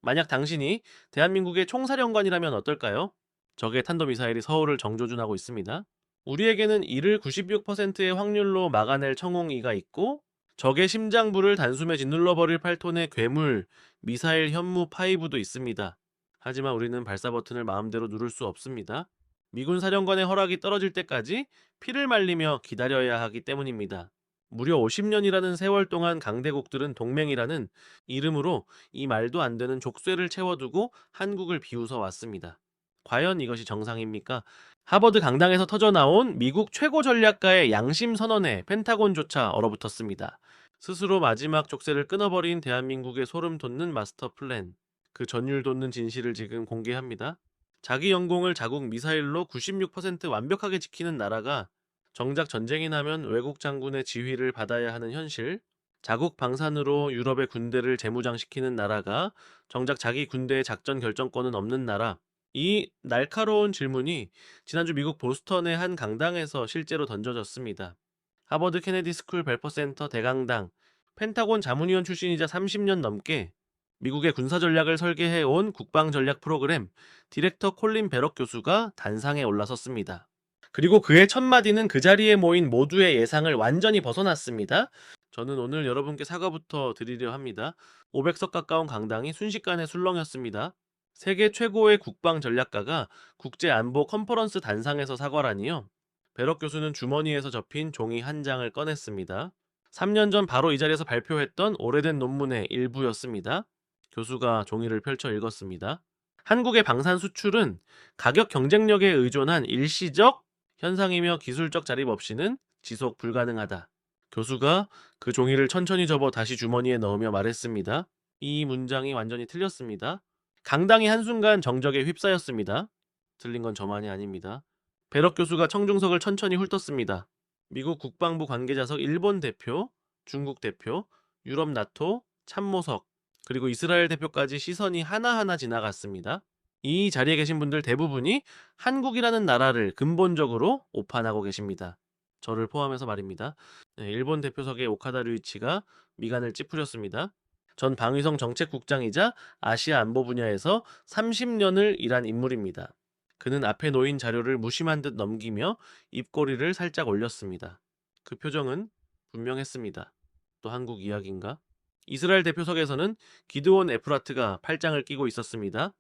만약 당신이 대한민국의 총사령관이라면 어떨까요? 적의 탄도미사일이 서울을 정조준하고 있습니다. 우리에게는 이를 96%의 확률로 막아낼 청홍이가 있고 적의 심장부를 단숨에 짓눌러버릴 8톤의 괴물, 미사일 현무 파이브도 있습니다. 하지만 우리는 발사 버튼을 마음대로 누를 수 없습니다. 미군 사령관의 허락이 떨어질 때까지 피를 말리며 기다려야 하기 때문입니다. 무려 50년이라는 세월 동안 강대국들은 동맹이라는 이름으로 이 말도 안 되는 족쇄를 채워두고 한국을 비웃어 왔습니다. 과연 이것이 정상입니까? 하버드 강당에서 터져나온 미국 최고 전략가의 양심 선언에 펜타곤조차 얼어붙었습니다. 스스로 마지막 족쇄를 끊어버린 대한민국의 소름 돋는 마스터 플랜. 그 전율 돋는 진실을 지금 공개합니다. 자기 영공을 자국 미사일로 96% 완벽하게 지키는 나라가 정작 전쟁이 나면 외국 장군의 지휘를 받아야 하는 현실, 자국 방산으로 유럽의 군대를 재무장시키는 나라가 정작 자기 군대의 작전 결정권은 없는 나라, 이 날카로운 질문이 지난주 미국 보스턴의 한 강당에서 실제로 던져졌습니다. 하버드 케네디 스쿨 벨퍼 센터 대강당, 펜타곤 자문위원 출신이자 30년 넘게 미국의 군사 전략을 설계해 온 국방 전략 프로그램 디렉터 콜린 베럭 교수가 단상에 올라섰습니다. 그리고 그의 첫 마디는 그 자리에 모인 모두의 예상을 완전히 벗어났습니다. 저는 오늘 여러분께 사과부터 드리려 합니다. 500석 가까운 강당이 순식간에 술렁였습니다. 세계 최고의 국방 전략가가 국제안보 컨퍼런스 단상에서 사과라니요. 베럭 교수는 주머니에서 접힌 종이 한 장을 꺼냈습니다. 3년 전 바로 이 자리에서 발표했던 오래된 논문의 일부였습니다. 교수가 종이를 펼쳐 읽었습니다. 한국의 방산 수출은 가격 경쟁력에 의존한 일시적 현상이며 기술적 자립 없이는 지속 불가능하다. 교수가 그 종이를 천천히 접어 다시 주머니에 넣으며 말했습니다. 이 문장이 완전히 틀렸습니다. 강당이 한순간 정적에 휩싸였습니다. 틀린 건 저만이 아닙니다. 베럭 교수가 청중석을 천천히 훑었습니다. 미국 국방부 관계자석 일본 대표, 중국 대표, 유럽 나토, 참모석, 그리고 이스라엘 대표까지 시선이 하나하나 지나갔습니다. 이 자리에 계신 분들 대부분이 한국이라는 나라를 근본적으로 오판하고 계십니다. 저를 포함해서 말입니다. 네, 일본 대표석의 오카다 류이치가 미간을 찌푸렸습니다. 전 방위성 정책국장이자 아시아 안보 분야에서 30년을 일한 인물입니다. 그는 앞에 놓인 자료를 무심한 듯 넘기며 입꼬리를 살짝 올렸습니다. 그 표정은 분명했습니다. 또 한국 이야기인가? 이스라엘 대표석에서는 기드온 에프라트가 팔짱을 끼고 있었습니다.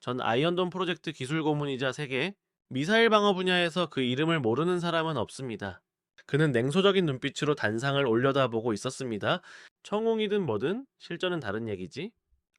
전 아이언돔 프로젝트 기술 고문이자 세계 미사일 방어 분야에서 그 이름을 모르는 사람은 없습니다. 그는 냉소적인 눈빛으로 단상을 올려다보고 있었습니다. 청웅이든 뭐든 실전은 다른 얘기지.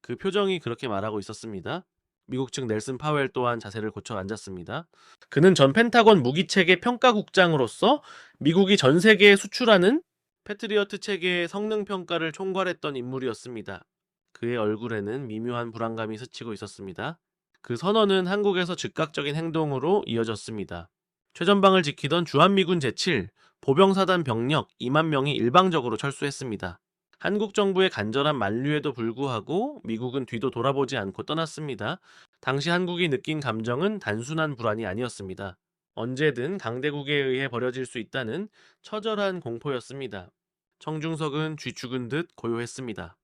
그 표정이 그렇게 말하고 있었습니다. 미국 측 넬슨 파웰 또한 자세를 고쳐 앉았습니다. 그는 전 펜타곤 무기체계 평가국장으로서 미국이 전 세계에 수출하는 패트리어트 체계의 성능 평가를 총괄했던 인물이었습니다. 그의 얼굴에는 미묘한 불안감이 스치고 있었습니다. 그 선언은 한국에서 즉각적인 행동으로 이어졌습니다. 최전방을 지키던 주한미군 제7 보병사단 병력 2만 명이 일방적으로 철수했습니다. 한국 정부의 간절한 만류에도 불구하고 미국은 뒤도 돌아보지 않고 떠났습니다. 당시 한국이 느낀 감정은 단순한 불안이 아니었습니다. 언제든 강대국에 의해 벌여질 수 있다는 처절한 공포였습니다. 청중석은 쥐 죽은 듯 고요했습니다.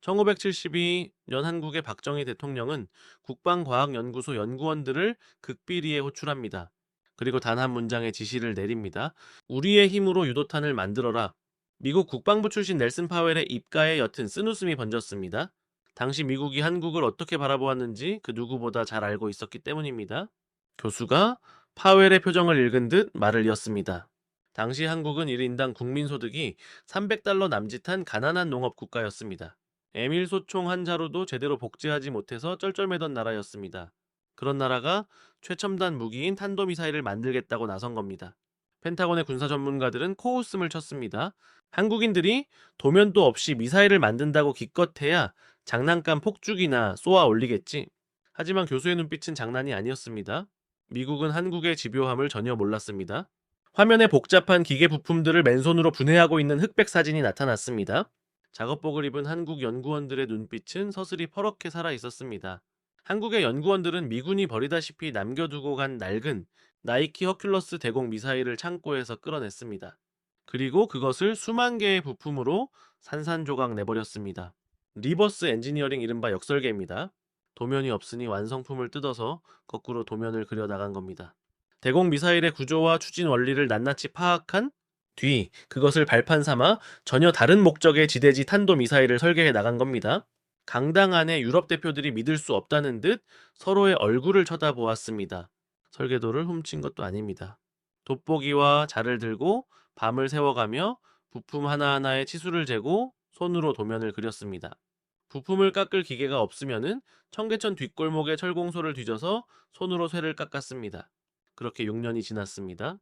1972년 한국의 박정희 대통령은 국방과학연구소 연구원들을 극비리에 호출합니다. 그리고 단 한 문장의 지시를 내립니다. 우리의 힘으로 유도탄을 만들어라. 미국 국방부 출신 넬슨 파웰의 입가에 옅은 쓴웃음이 번졌습니다. 당시 미국이 한국을 어떻게 바라보았는지 그 누구보다 잘 알고 있었기 때문입니다. 교수가 파웰의 표정을 읽은 듯 말을 이었습니다. 당시 한국은 1인당 국민소득이 300달러 남짓한 가난한 농업 국가였습니다. 에밀 소총 한 자루도 제대로 복제하지 못해서 쩔쩔매던 나라였습니다. 그런 나라가 최첨단 무기인 탄도미사일을 만들겠다고 나선 겁니다. 펜타곤의 군사 전문가들은 코웃음을 쳤습니다. 한국인들이 도면도 없이 미사일을 만든다고 기껏해야 장난감 폭죽이나 쏘아 올리겠지. 하지만 교수의 눈빛은 장난이 아니었습니다. 미국은 한국의 집요함을 전혀 몰랐습니다. 화면에 복잡한 기계 부품들을 맨손으로 분해하고 있는 흑백 사진이 나타났습니다. 작업복을 입은 한국 연구원들의 눈빛은 서슬이 퍼렇게 살아 있었습니다. 한국의 연구원들은 미군이 버리다시피 남겨두고 간 낡은 나이키 허큘러스 대공 미사일을 창고에서 끌어냈습니다. 그리고 그것을 수만 개의 부품으로 산산조각 내버렸습니다. 리버스 엔지니어링 이른바 역설계입니다. 도면이 없으니 완성품을 뜯어서 거꾸로 도면을 그려 나간 겁니다. 대공 미사일의 구조와 추진 원리를 낱낱이 파악한 뒤 그것을 발판 삼아 전혀 다른 목적의 지대지 탄도 미사일을 설계해 나간 겁니다. 강당 안에 유럽 대표들이 믿을 수 없다는 듯 서로의 얼굴을 쳐다보았습니다. 설계도를 훔친 것도 아닙니다. 돋보기와 자를 들고 밤을 새워가며 부품 하나하나의 치수를 재고 손으로 도면을 그렸습니다. 부품을 깎을 기계가 없으면은 청계천 뒷골목에 철공소를 뒤져서 손으로 쇠를 깎았습니다. 그렇게 6년이 지났습니다.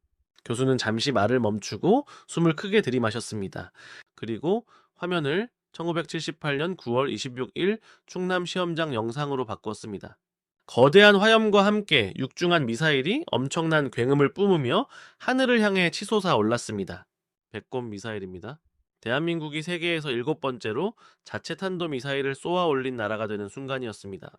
교수는 잠시 말을 멈추고 숨을 크게 들이마셨습니다. 그리고 화면을 1978년 9월 26일 충남 시험장 영상으로 바꿨습니다. 거대한 화염과 함께 육중한 미사일이 엄청난 굉음을 뿜으며 하늘을 향해 치솟아 올랐습니다. 배꼽 미사일입니다. 대한민국이 세계에서 7번째로 자체 탄도 미사일을 쏘아 올린 나라가 되는 순간이었습니다.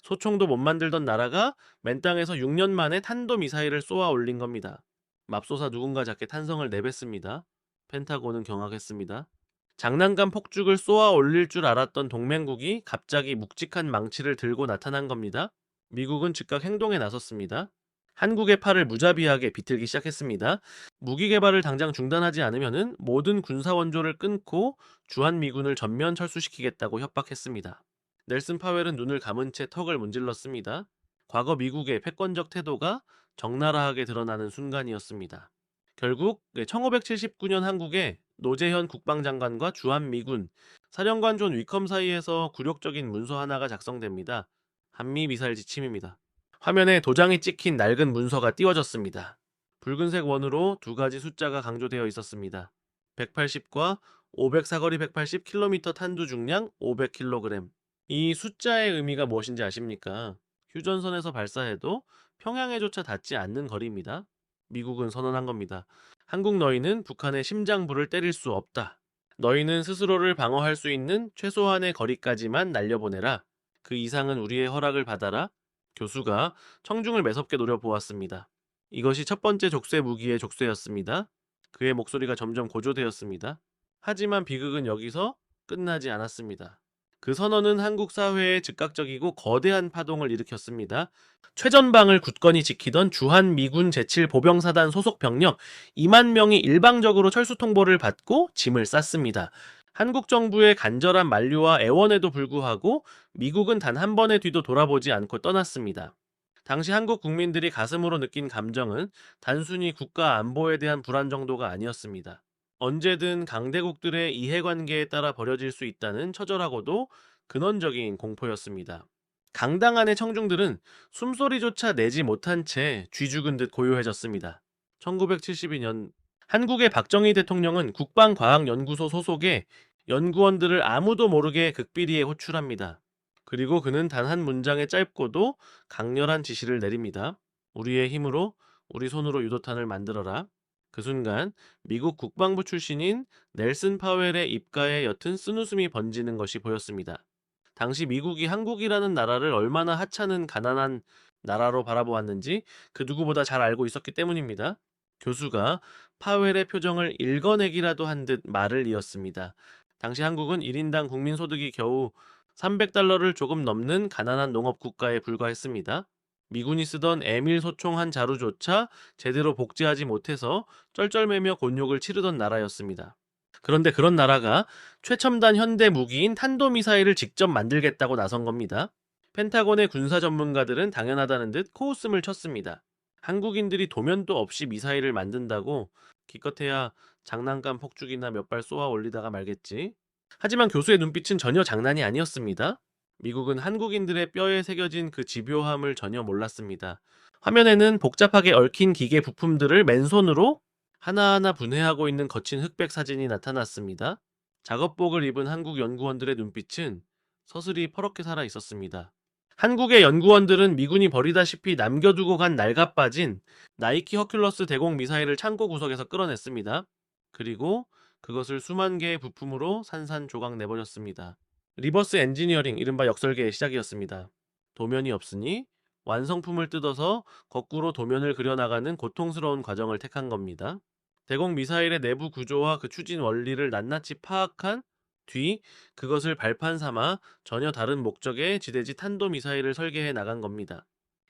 소총도 못 만들던 나라가 맨 땅에서 6년 만에 탄도 미사일을 쏘아 올린 겁니다. 맙소사 누군가 작게 탄성을 내뱉습니다. 펜타곤은 경악했습니다. 장난감 폭죽을 쏘아 올릴 줄 알았던 동맹국이 갑자기 묵직한 망치를 들고 나타난 겁니다. 미국은 즉각 행동에 나섰습니다. 한국의 팔을 무자비하게 비틀기 시작했습니다. 무기 개발을 당장 중단하지 않으면 모든 군사 원조를 끊고 주한미군을 전면 철수시키겠다고 협박했습니다. 넬슨 파웰은 눈을 감은 채 턱을 문질렀습니다. 과거 미국의 패권적 태도가 적나라하게 드러나는 순간이었습니다. 결국 1579년 한국에 노재현 국방장관과 주한미군 사령관 존 위컴 사이에서 굴욕적인 문서 하나가 작성됩니다. 한미 미사일 지침입니다. 화면에 도장이 찍힌 낡은 문서가 띄워졌습니다. 붉은색 원으로 두 가지 숫자가 강조되어 있었습니다. 180과 500 사거리 180km 탄두 중량 500kg. 이 숫자의 의미가 무엇인지 아십니까? 휴전선에서 발사해도 평양에조차 닿지 않는 거리입니다. 미국은 선언한 겁니다. 한국 너희는 북한의 심장부를 때릴 수 없다. 너희는 스스로를 방어할 수 있는 최소한의 거리까지만 날려보내라. 그 이상은 우리의 허락을 받아라. 교수가 청중을 매섭게 노려보았습니다. 이것이 첫 번째 족쇄 무기의 족쇄였습니다. 그의 목소리가 점점 고조되었습니다. 하지만 비극은 여기서 끝나지 않았습니다. 그 선언은 한국 사회에 즉각적이고 거대한 파동을 일으켰습니다. 최전방을 굳건히 지키던 주한미군 제7보병사단 소속 병력 2만 명이 일방적으로 철수 통보를 받고 짐을 쌌습니다. 한국 정부의 간절한 만류와 애원에도 불구하고 미국은 단 한 번의 뒤도 돌아보지 않고 떠났습니다. 당시 한국 국민들이 가슴으로 느낀 감정은 단순히 국가 안보에 대한 불안 정도가 아니었습니다. 언제든 강대국들의 이해관계에 따라 벌어질 수 있다는 처절하고도 근원적인 공포였습니다. 강당 안의 청중들은 숨소리조차 내지 못한 채 쥐죽은 듯 고요해졌습니다. 1972년 한국의 박정희 대통령은 국방과학연구소 소속의 연구원들을 아무도 모르게 극비리에 호출합니다. 그리고 그는 단 한 문장의 짧고도 강렬한 지시를 내립니다. 우리의 힘으로 우리 손으로 유도탄을 만들어라. 그 순간 미국 국방부 출신인 넬슨 파웰의 입가에 옅은 쓴웃음이 번지는 것이 보였습니다. 당시 미국이 한국이라는 나라를 얼마나 하찮은 가난한 나라로 바라보았는지 그 누구보다 잘 알고 있었기 때문입니다. 교수가 파웰의 표정을 읽어내기라도 한 듯 말을 이었습니다. 당시 한국은 1인당 국민소득이 겨우 300달러를 조금 넘는 가난한 농업국가에 불과했습니다. 미군이 쓰던 에밀 소총 한 자루조차 제대로 복제하지 못해서 쩔쩔매며 곤욕을 치르던 나라였습니다. 그런데 그런 나라가 최첨단 현대 무기인 탄도미사일을 직접 만들겠다고 나선 겁니다. 펜타곤의 군사 전문가들은 당연하다는 듯 코웃음을 쳤습니다. 한국인들이 도면도 없이 미사일을 만든다고 기껏해야 장난감 폭죽이나 몇 발 쏘아 올리다가 말겠지. 하지만 교수의 눈빛은 전혀 장난이 아니었습니다. 미국은 한국인들의 뼈에 새겨진 그 집요함을 전혀 몰랐습니다. 화면에는 복잡하게 얽힌 기계 부품들을 맨손으로 하나하나 분해하고 있는 거친 흑백 사진이 나타났습니다. 작업복을 입은 한국 연구원들의 눈빛은 서슬이 퍼렇게 살아 있었습니다. 한국의 연구원들은 미군이 버리다시피 남겨두고 간 낡아빠진 나이키 허큘러스 대공 미사일을 창고 구석에서 끌어냈습니다. 그리고 그것을 수만 개의 부품으로 산산조각 내버렸습니다. 리버스 엔지니어링, 이른바 역설계의 시작이었습니다. 도면이 없으니 완성품을 뜯어서 거꾸로 도면을 그려나가는 고통스러운 과정을 택한 겁니다. 대공 미사일의 내부 구조와 그 추진 원리를 낱낱이 파악한 뒤 그것을 발판 삼아 전혀 다른 목적의 지대지 탄도미사일을 설계해 나간 겁니다.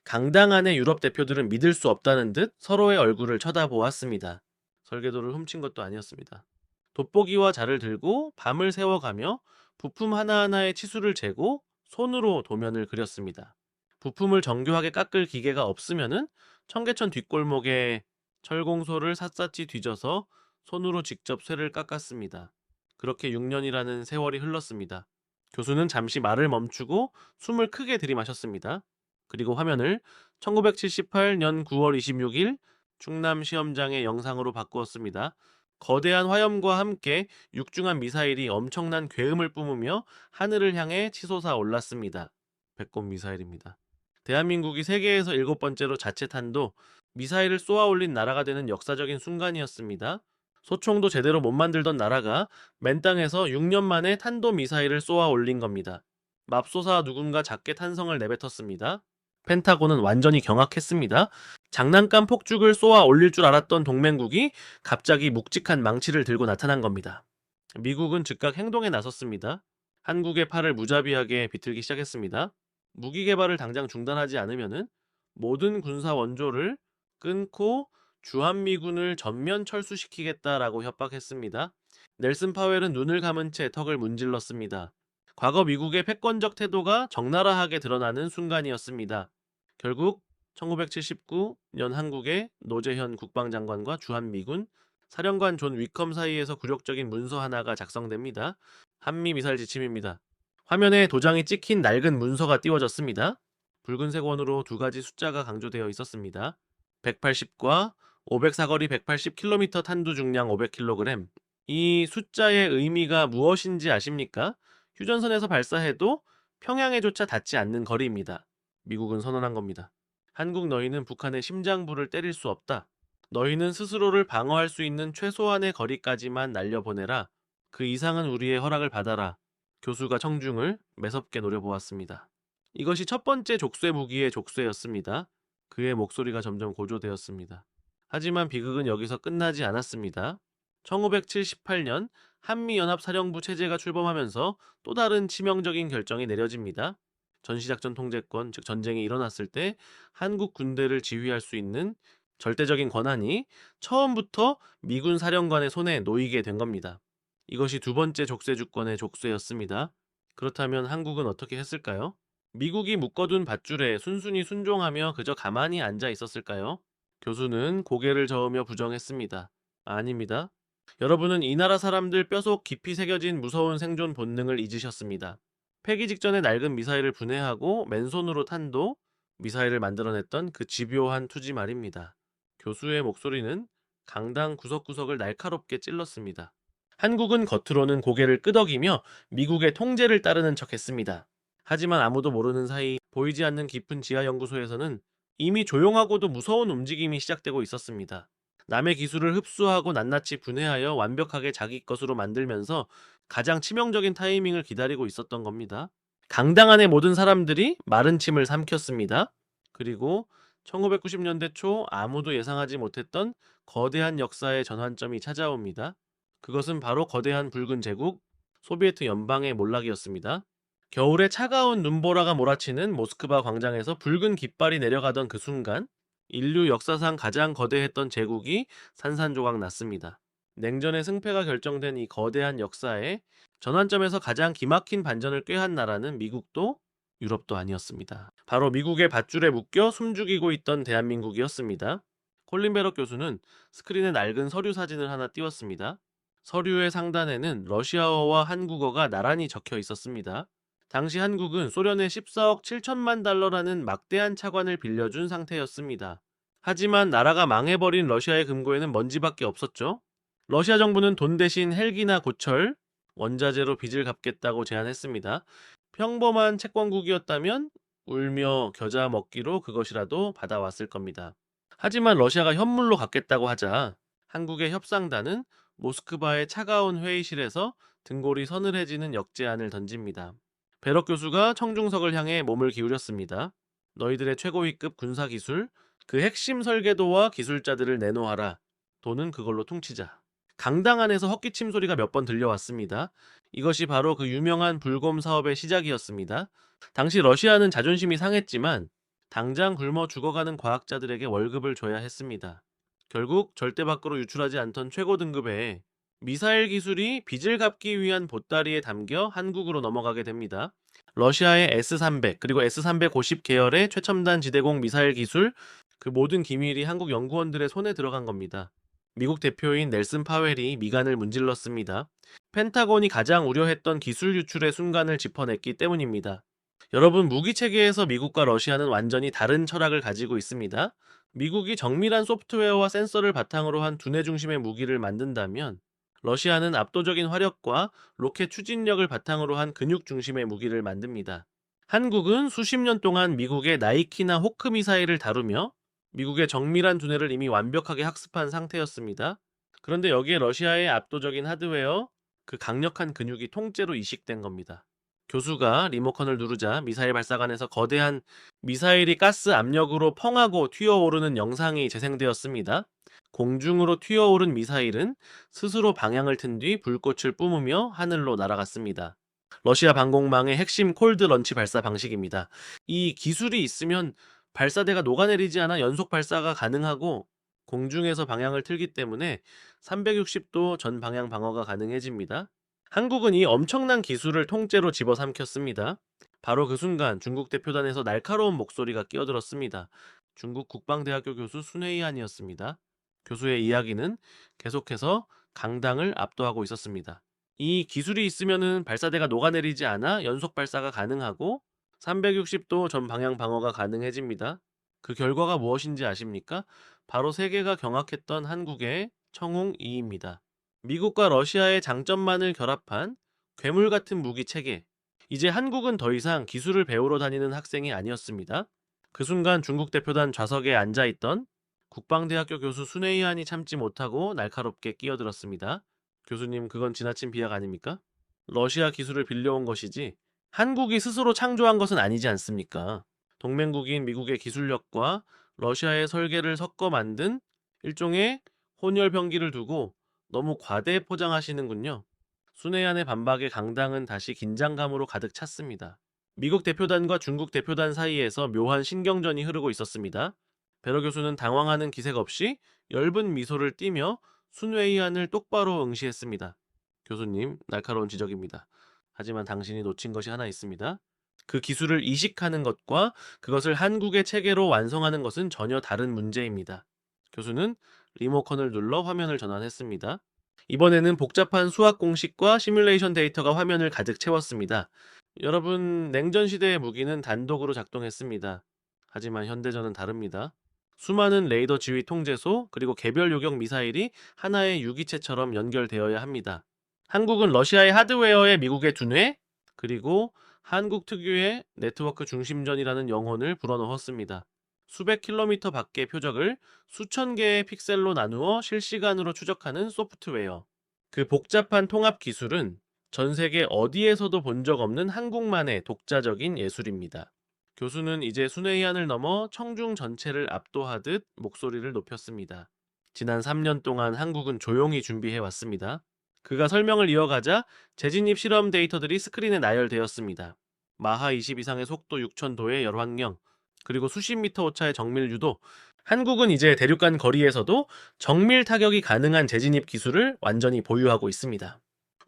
강당안의 유럽 대표들은 믿을 수 없다는 듯 서로의 얼굴을 쳐다보았습니다. 설계도를 훔친 것도 아니었습니다. 돋보기와 자를 들고 밤을 새워가며 부품 하나하나의 치수를 재고 손으로 도면을 그렸습니다. 부품을 정교하게 깎을 기계가 없으면은 청계천 뒷골목에 철공소를 샅샅이 뒤져서 손으로 직접 쇠를 깎았습니다. 그렇게 6년이라는 세월이 흘렀습니다. 교수는 잠시 말을 멈추고 숨을 크게 들이마셨습니다. 그리고 화면을 1978년 9월 26일 충남 시험장의 영상으로 바꾸었습니다. 거대한 화염과 함께 육중한 미사일이 엄청난 굉음을 뿜으며 하늘을 향해 치솟아 올랐습니다. 배꼽 미사일입니다. 대한민국이 세계에서 7번째로 자체 탄도 미사일을 쏘아 올린 나라가 되는 역사적인 순간이었습니다. 소총도 제대로 못 만들던 나라가 맨 땅에서 6년 만에 탄도 미사일을 쏘아 올린 겁니다. 맙소사 누군가 작게 탄성을 내뱉었습니다. 펜타곤은 완전히 경악했습니다. 장난감 폭죽을 쏘아 올릴 줄 알았던 동맹국이 갑자기 묵직한 망치를 들고 나타난 겁니다. 미국은 즉각 행동에 나섰습니다. 한국의 팔을 무자비하게 비틀기 시작했습니다. 무기 개발을 당장 중단하지 않으면은 모든 군사 원조를 끊고 주한미군을 전면 철수시키겠다라고 협박했습니다. 넬슨 파웰은 눈을 감은 채 턱을 문질렀습니다. 과거 미국의 패권적 태도가 적나라하게 드러나는 순간이었습니다. 결국 1979년 한국의 노재현 국방장관과 주한미군 사령관 존 위컴 사이에서 굴욕적인 문서 하나가 작성됩니다. 한미 미사일 지침입니다. 화면에 도장이 찍힌 낡은 문서가 띄워졌습니다. 붉은색 원으로 두 가지 숫자가 강조되어 있었습니다. 180과 500 사거리 180km 탄두 중량 500kg. 이 숫자의 의미가 무엇인지 아십니까? 휴전선에서 발사해도 평양에조차 닿지 않는 거리입니다. 미국은 선언한 겁니다. 한국 너희는 북한의 심장부를 때릴 수 없다. 너희는 스스로를 방어할 수 있는 최소한의 거리까지만 날려보내라. 그 이상은 우리의 허락을 받아라. 교수가 청중을 매섭게 노려보았습니다. 이것이 첫 번째 족쇄 무기의 족쇄였습니다. 그의 목소리가 점점 고조되었습니다. 하지만 비극은 여기서 끝나지 않았습니다. 1978년 한미연합사령부 체제가 출범하면서 또 다른 치명적인 결정이 내려집니다. 전시작전 통제권, 즉 전쟁이 일어났을 때 한국 군대를 지휘할 수 있는 절대적인 권한이 처음부터 미군 사령관의 손에 놓이게 된 겁니다. 이것이 두 번째 족쇄주권의 족쇄였습니다. 그렇다면 한국은 어떻게 했을까요? 미국이 묶어둔 밧줄에 순순히 순종하며 그저 가만히 앉아 있었을까요? 교수는 고개를 저으며 부정했습니다. 아닙니다. 여러분은 이 나라 사람들 뼈속 깊이 새겨진 무서운 생존 본능을 잊으셨습니다. 폐기 직전에 낡은 미사일을 분해하고 맨손으로 탄도 미사일을 만들어냈던 그 집요한 투지 말입니다. 교수의 목소리는 강당 구석구석을 날카롭게 찔렀습니다. 한국은 겉으로는 고개를 끄덕이며 미국의 통제를 따르는 척했습니다. 하지만 아무도 모르는 사이 보이지 않는 깊은 지하 연구소에서는 이미 조용하고도 무서운 움직임이 시작되고 있었습니다. 남의 기술을 흡수하고 낱낱이 분해하여 완벽하게 자기 것으로 만들면서 가장 치명적인 타이밍을 기다리고 있었던 겁니다. 강당 안의 모든 사람들이 마른 침을 삼켰습니다. 그리고 1990년대 초 아무도 예상하지 못했던 거대한 역사의 전환점이 찾아옵니다. 그것은 바로 거대한 붉은 제국, 소비에트 연방의 몰락이었습니다. 겨울에 차가운 눈보라가 몰아치는 모스크바 광장에서 붉은 깃발이 내려가던 그 순간 인류 역사상 가장 거대했던 제국이 산산조각 났습니다. 냉전의 승패가 결정된 이 거대한 역사에 전환점에서 가장 기막힌 반전을 꾀한 나라는 미국도 유럽도 아니었습니다. 바로 미국의 밧줄에 묶여 숨죽이고 있던 대한민국이었습니다. 콜린 베럭 교수는 스크린에 낡은 서류 사진을 하나 띄웠습니다. 서류의 상단에는 러시아어와 한국어가 나란히 적혀 있었습니다. 당시 한국은 소련의 14억 7천만 달러라는 막대한 차관을 빌려준 상태였습니다. 하지만 나라가 망해버린 러시아의 금고에는 먼지밖에 없었죠. 러시아 정부는 돈 대신 헬기나 고철, 원자재로 빚을 갚겠다고 제안했습니다. 평범한 채권국이었다면 울며 겨자 먹기로 그것이라도 받아왔을 겁니다. 하지만 러시아가 현물로 갚겠다고 하자 한국의 협상단은 모스크바의 차가운 회의실에서 등골이 서늘해지는 역제안을 던집니다. 베럭 교수가 청중석을 향해 몸을 기울였습니다. 너희들의 최고위급 군사기술, 그 핵심 설계도와 기술자들을 내놓아라. 돈은 그걸로 퉁치자. 강당 안에서 헛기침 소리가 몇 번 들려왔습니다. 이것이 바로 그 유명한 불곰 사업의 시작이었습니다. 당시 러시아는 자존심이 상했지만 당장 굶어 죽어가는 과학자들에게 월급을 줘야 했습니다. 결국 절대 밖으로 유출하지 않던 최고 등급의 미사일 기술이 빚을 갚기 위한 보따리에 담겨 한국으로 넘어가게 됩니다. 러시아의 S-300 그리고 S-350 계열의 최첨단 지대공 미사일 기술, 그 모든 기밀이 한국 연구원들의 손에 들어간 겁니다. 미국 대표인 넬슨 파웰이 미간을 문질렀습니다. 펜타곤이 가장 우려했던 기술 유출의 순간을 짚어냈기 때문입니다. 여러분, 무기 체계에서 미국과 러시아는 완전히 다른 철학을 가지고 있습니다. 미국이 정밀한 소프트웨어와 센서를 바탕으로 한 두뇌 중심의 무기를 만든다면 러시아는 압도적인 화력과 로켓 추진력을 바탕으로 한 근육 중심의 무기를 만듭니다. 한국은 수십 년 동안 미국의 나이키나 호크 미사일을 다루며 미국의 정밀한 두뇌를 이미 완벽하게 학습한 상태였습니다. 그런데 여기에 러시아의 압도적인 하드웨어, 그 강력한 근육이 통째로 이식된 겁니다. 교수가 리모컨을 누르자 미사일 발사관에서 거대한 미사일이 가스 압력으로 펑하고 튀어오르는 영상이 재생되었습니다. 공중으로 튀어오른 미사일은 스스로 방향을 튼 뒤 불꽃을 뿜으며 하늘로 날아갔습니다. 러시아 방공망의 핵심 콜드 런치 발사 방식입니다. 이 기술이 있으면 발사대가 녹아내리지 않아 연속 발사가 가능하고 공중에서 방향을 틀기 때문에 360도 전 방향 방어가 가능해집니다. 한국은 이 엄청난 기술을 통째로 집어삼켰습니다. 바로 그 순간 중국 대표단에서 날카로운 목소리가 끼어들었습니다. 중국 국방대학교 교수 순회이안이었습니다. 교수의 이야기는 계속해서 강당을 압도하고 있었습니다. 이 기술이 있으면은 발사대가 녹아내리지 않아 연속 발사가 가능하고 360도 전 방향 방어가 가능해집니다. 그 결과가 무엇인지 아십니까? 바로 세계가 경악했던 한국의 청웅2입니다. 미국과 러시아의 장점만을 결합한 괴물 같은 무기 체계. 이제 한국은 더 이상 기술을 배우러 다니는 학생이 아니었습니다. 그 순간 중국 대표단 좌석에 앉아있던 국방대학교 교수 순회이안이 참지 못하고 날카롭게 끼어들었습니다. 교수님, 그건 지나친 비약 아닙니까? 러시아 기술을 빌려온 것이지 한국이 스스로 창조한 것은 아니지 않습니까? 동맹국인 미국의 기술력과 러시아의 설계를 섞어 만든 일종의 혼혈병기를 두고 너무 과대 포장하시는군요. 순회안의 반박에 강당은 다시 긴장감으로 가득 찼습니다. 미국 대표단과 중국 대표단 사이에서 묘한 신경전이 흐르고 있었습니다. 베러 교수는 당황하는 기색 없이 엷은 미소를 띠며 순회의안을 똑바로 응시했습니다. 교수님, 날카로운 지적입니다. 하지만 당신이 놓친 것이 하나 있습니다. 그 기술을 이식하는 것과 그것을 한국의 체계로 완성하는 것은 전혀 다른 문제입니다. 교수는 리모컨을 눌러 화면을 전환했습니다. 이번에는 복잡한 수학 공식과 시뮬레이션 데이터가 화면을 가득 채웠습니다. 여러분, 냉전 시대의 무기는 단독으로 작동했습니다. 하지만 현대전은 다릅니다. 수많은 레이더 지휘 통제소 그리고 개별 요격 미사일이 하나의 유기체처럼 연결되어야 합니다. 한국은 러시아의 하드웨어에 미국의 두뇌 그리고 한국 특유의 네트워크 중심전이라는 영혼을 불어넣었습니다. 수백 킬로미터 밖의 표적을 수천 개의 픽셀로 나누어 실시간으로 추적하는 소프트웨어. 그 복잡한 통합 기술은 전 세계 어디에서도 본 적 없는 한국만의 독자적인 예술입니다. 교수는 이제 순회의안을 넘어 청중 전체를 압도하듯 목소리를 높였습니다. 지난 3년 동안 한국은 조용히 준비해 왔습니다. 그가 설명을 이어가자 재진입 실험 데이터들이 스크린에 나열되었습니다. 마하 20 이상의 속도 6000도의 열환경, 그리고 수십 미터 오차의 정밀 유도. 한국은 이제 대륙간 거리에서도 정밀 타격이 가능한 재진입 기술을 완전히 보유하고 있습니다.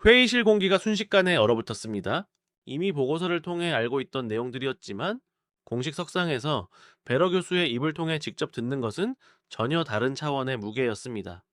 회의실 공기가 순식간에 얼어붙었습니다. 이미 보고서를 통해 알고 있던 내용들이었지만 공식 석상에서 베러 교수의 입을 통해 직접 듣는 것은 전혀 다른 차원의 무게였습니다.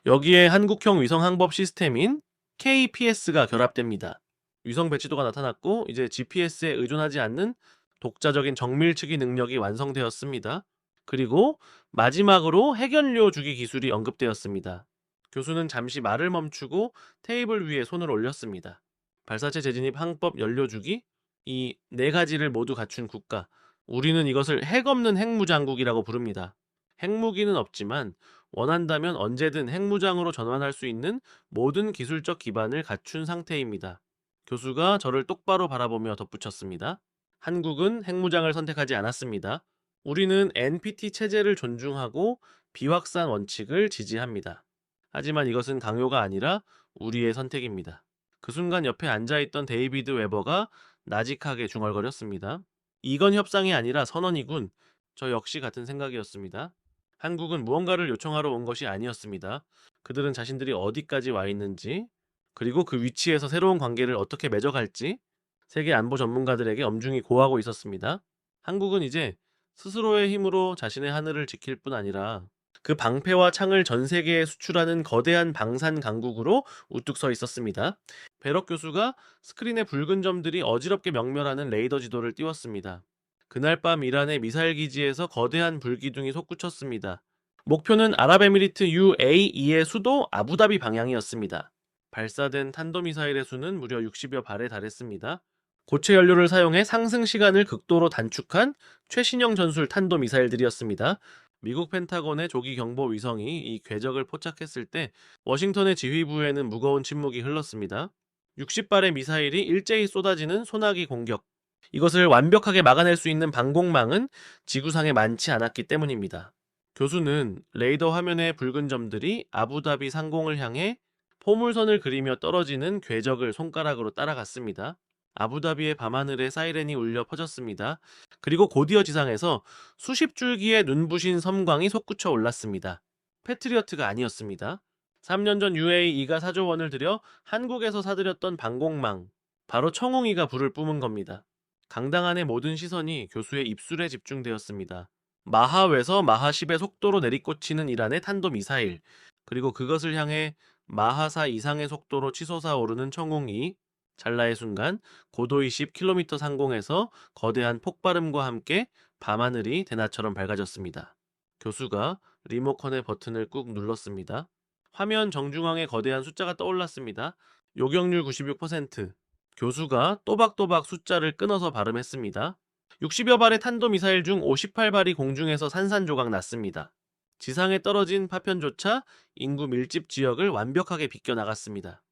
여기에 한국형 위성 항법 시스템인 KPS가 결합됩니다. 위성 배치도가 나타났고 이제 GPS에 의존하지 않는 독자적인 정밀측이 능력이 완성되었습니다. 그리고 마지막으로 핵연료 주기 기술이 언급되었습니다. 교수는 잠시 말을 멈추고 테이블 위에 손을 올렸습니다. 발사체 재진입 항법 연료 주기, 이 네 가지를 모두 갖춘 국가. 우리는 이것을 핵 없는 핵무장국이라고 부릅니다. 핵무기는 없지만 원한다면 언제든 핵무장으로 전환할 수 있는 모든 기술적 기반을 갖춘 상태입니다. 교수가 저를 똑바로 바라보며 덧붙였습니다. 한국은 핵무장을 선택하지 않았습니다. 우리는 NPT 체제를 존중하고 비확산 원칙을 지지합니다. 하지만 이것은 강요가 아니라 우리의 선택입니다. 그 순간 옆에 앉아있던 데이비드 웨버가 나직하게 중얼거렸습니다. 이건 협상이 아니라 선언이군. 저 역시 같은 생각이었습니다. 한국은 무언가를 요청하러 온 것이 아니었습니다. 그들은 자신들이 어디까지 와 있는지, 그리고 그 위치에서 새로운 관계를 어떻게 맺어갈지 세계 안보 전문가들에게 엄중히 고하고 있었습니다. 한국은 이제 스스로의 힘으로 자신의 하늘을 지킬 뿐 아니라 그 방패와 창을 전 세계에 수출하는 거대한 방산 강국으로 우뚝 서 있었습니다. 베럭 교수가 스크린에 붉은 점들이 어지럽게 명멸하는 레이더 지도를 띄웠습니다. 그날 밤 이란의 미사일 기지에서 거대한 불기둥이 솟구쳤습니다. 목표는 아랍에미리트 UAE의 수도 아부다비 방향이었습니다. 발사된 탄도미사일의 수는 무려 60여 발에 달했습니다. 고체 연료를 사용해 상승 시간을 극도로 단축한 최신형 전술 탄도미사일들이었습니다. 미국 펜타곤의 조기 경보 위성이 이 궤적을 포착했을 때 워싱턴의 지휘부에는 무거운 침묵이 흘렀습니다. 60발의 미사일이 일제히 쏟아지는 소나기 공격. 이것을 완벽하게 막아낼 수 있는 방공망은 지구상에 많지 않았기 때문입니다. 교수는 레이더 화면의 붉은 점들이 아부다비 상공을 향해 포물선을 그리며 떨어지는 궤적을 손가락으로 따라갔습니다. 아부다비의 밤하늘에 사이렌이 울려 퍼졌습니다. 그리고 곧이어 지상에서 수십 줄기의 눈부신 섬광이 솟구쳐 올랐습니다. 패트리어트가 아니었습니다. 3년 전 UAE가 4조 원을 들여 한국에서 사들였던 방공망, 바로 청웅이가 불을 뿜은 겁니다. 강당 안의 모든 시선이 교수의 입술에 집중되었습니다. 마하 외서 마하 10의 속도로 내리꽂히는 이란의 탄도미사일, 그리고 그것을 향해 마하 4 이상의 속도로 치솟아 오르는 청웅이 찰나의 순간 고도 20km 상공에서 거대한 폭발음과 함께 밤하늘이 대낮처럼 밝아졌습니다. 교수가 리모컨의 버튼을 꾹 눌렀습니다. 화면 정중앙에 거대한 숫자가 떠올랐습니다. 요격률 96%. 교수가 또박또박 숫자를 끊어서 발음했습니다. 60여 발의 탄도미사일 중 58발이 공중에서 산산조각 났습니다. 지상에 떨어진 파편조차 인구 밀집 지역을 완벽하게 비껴나갔습니다.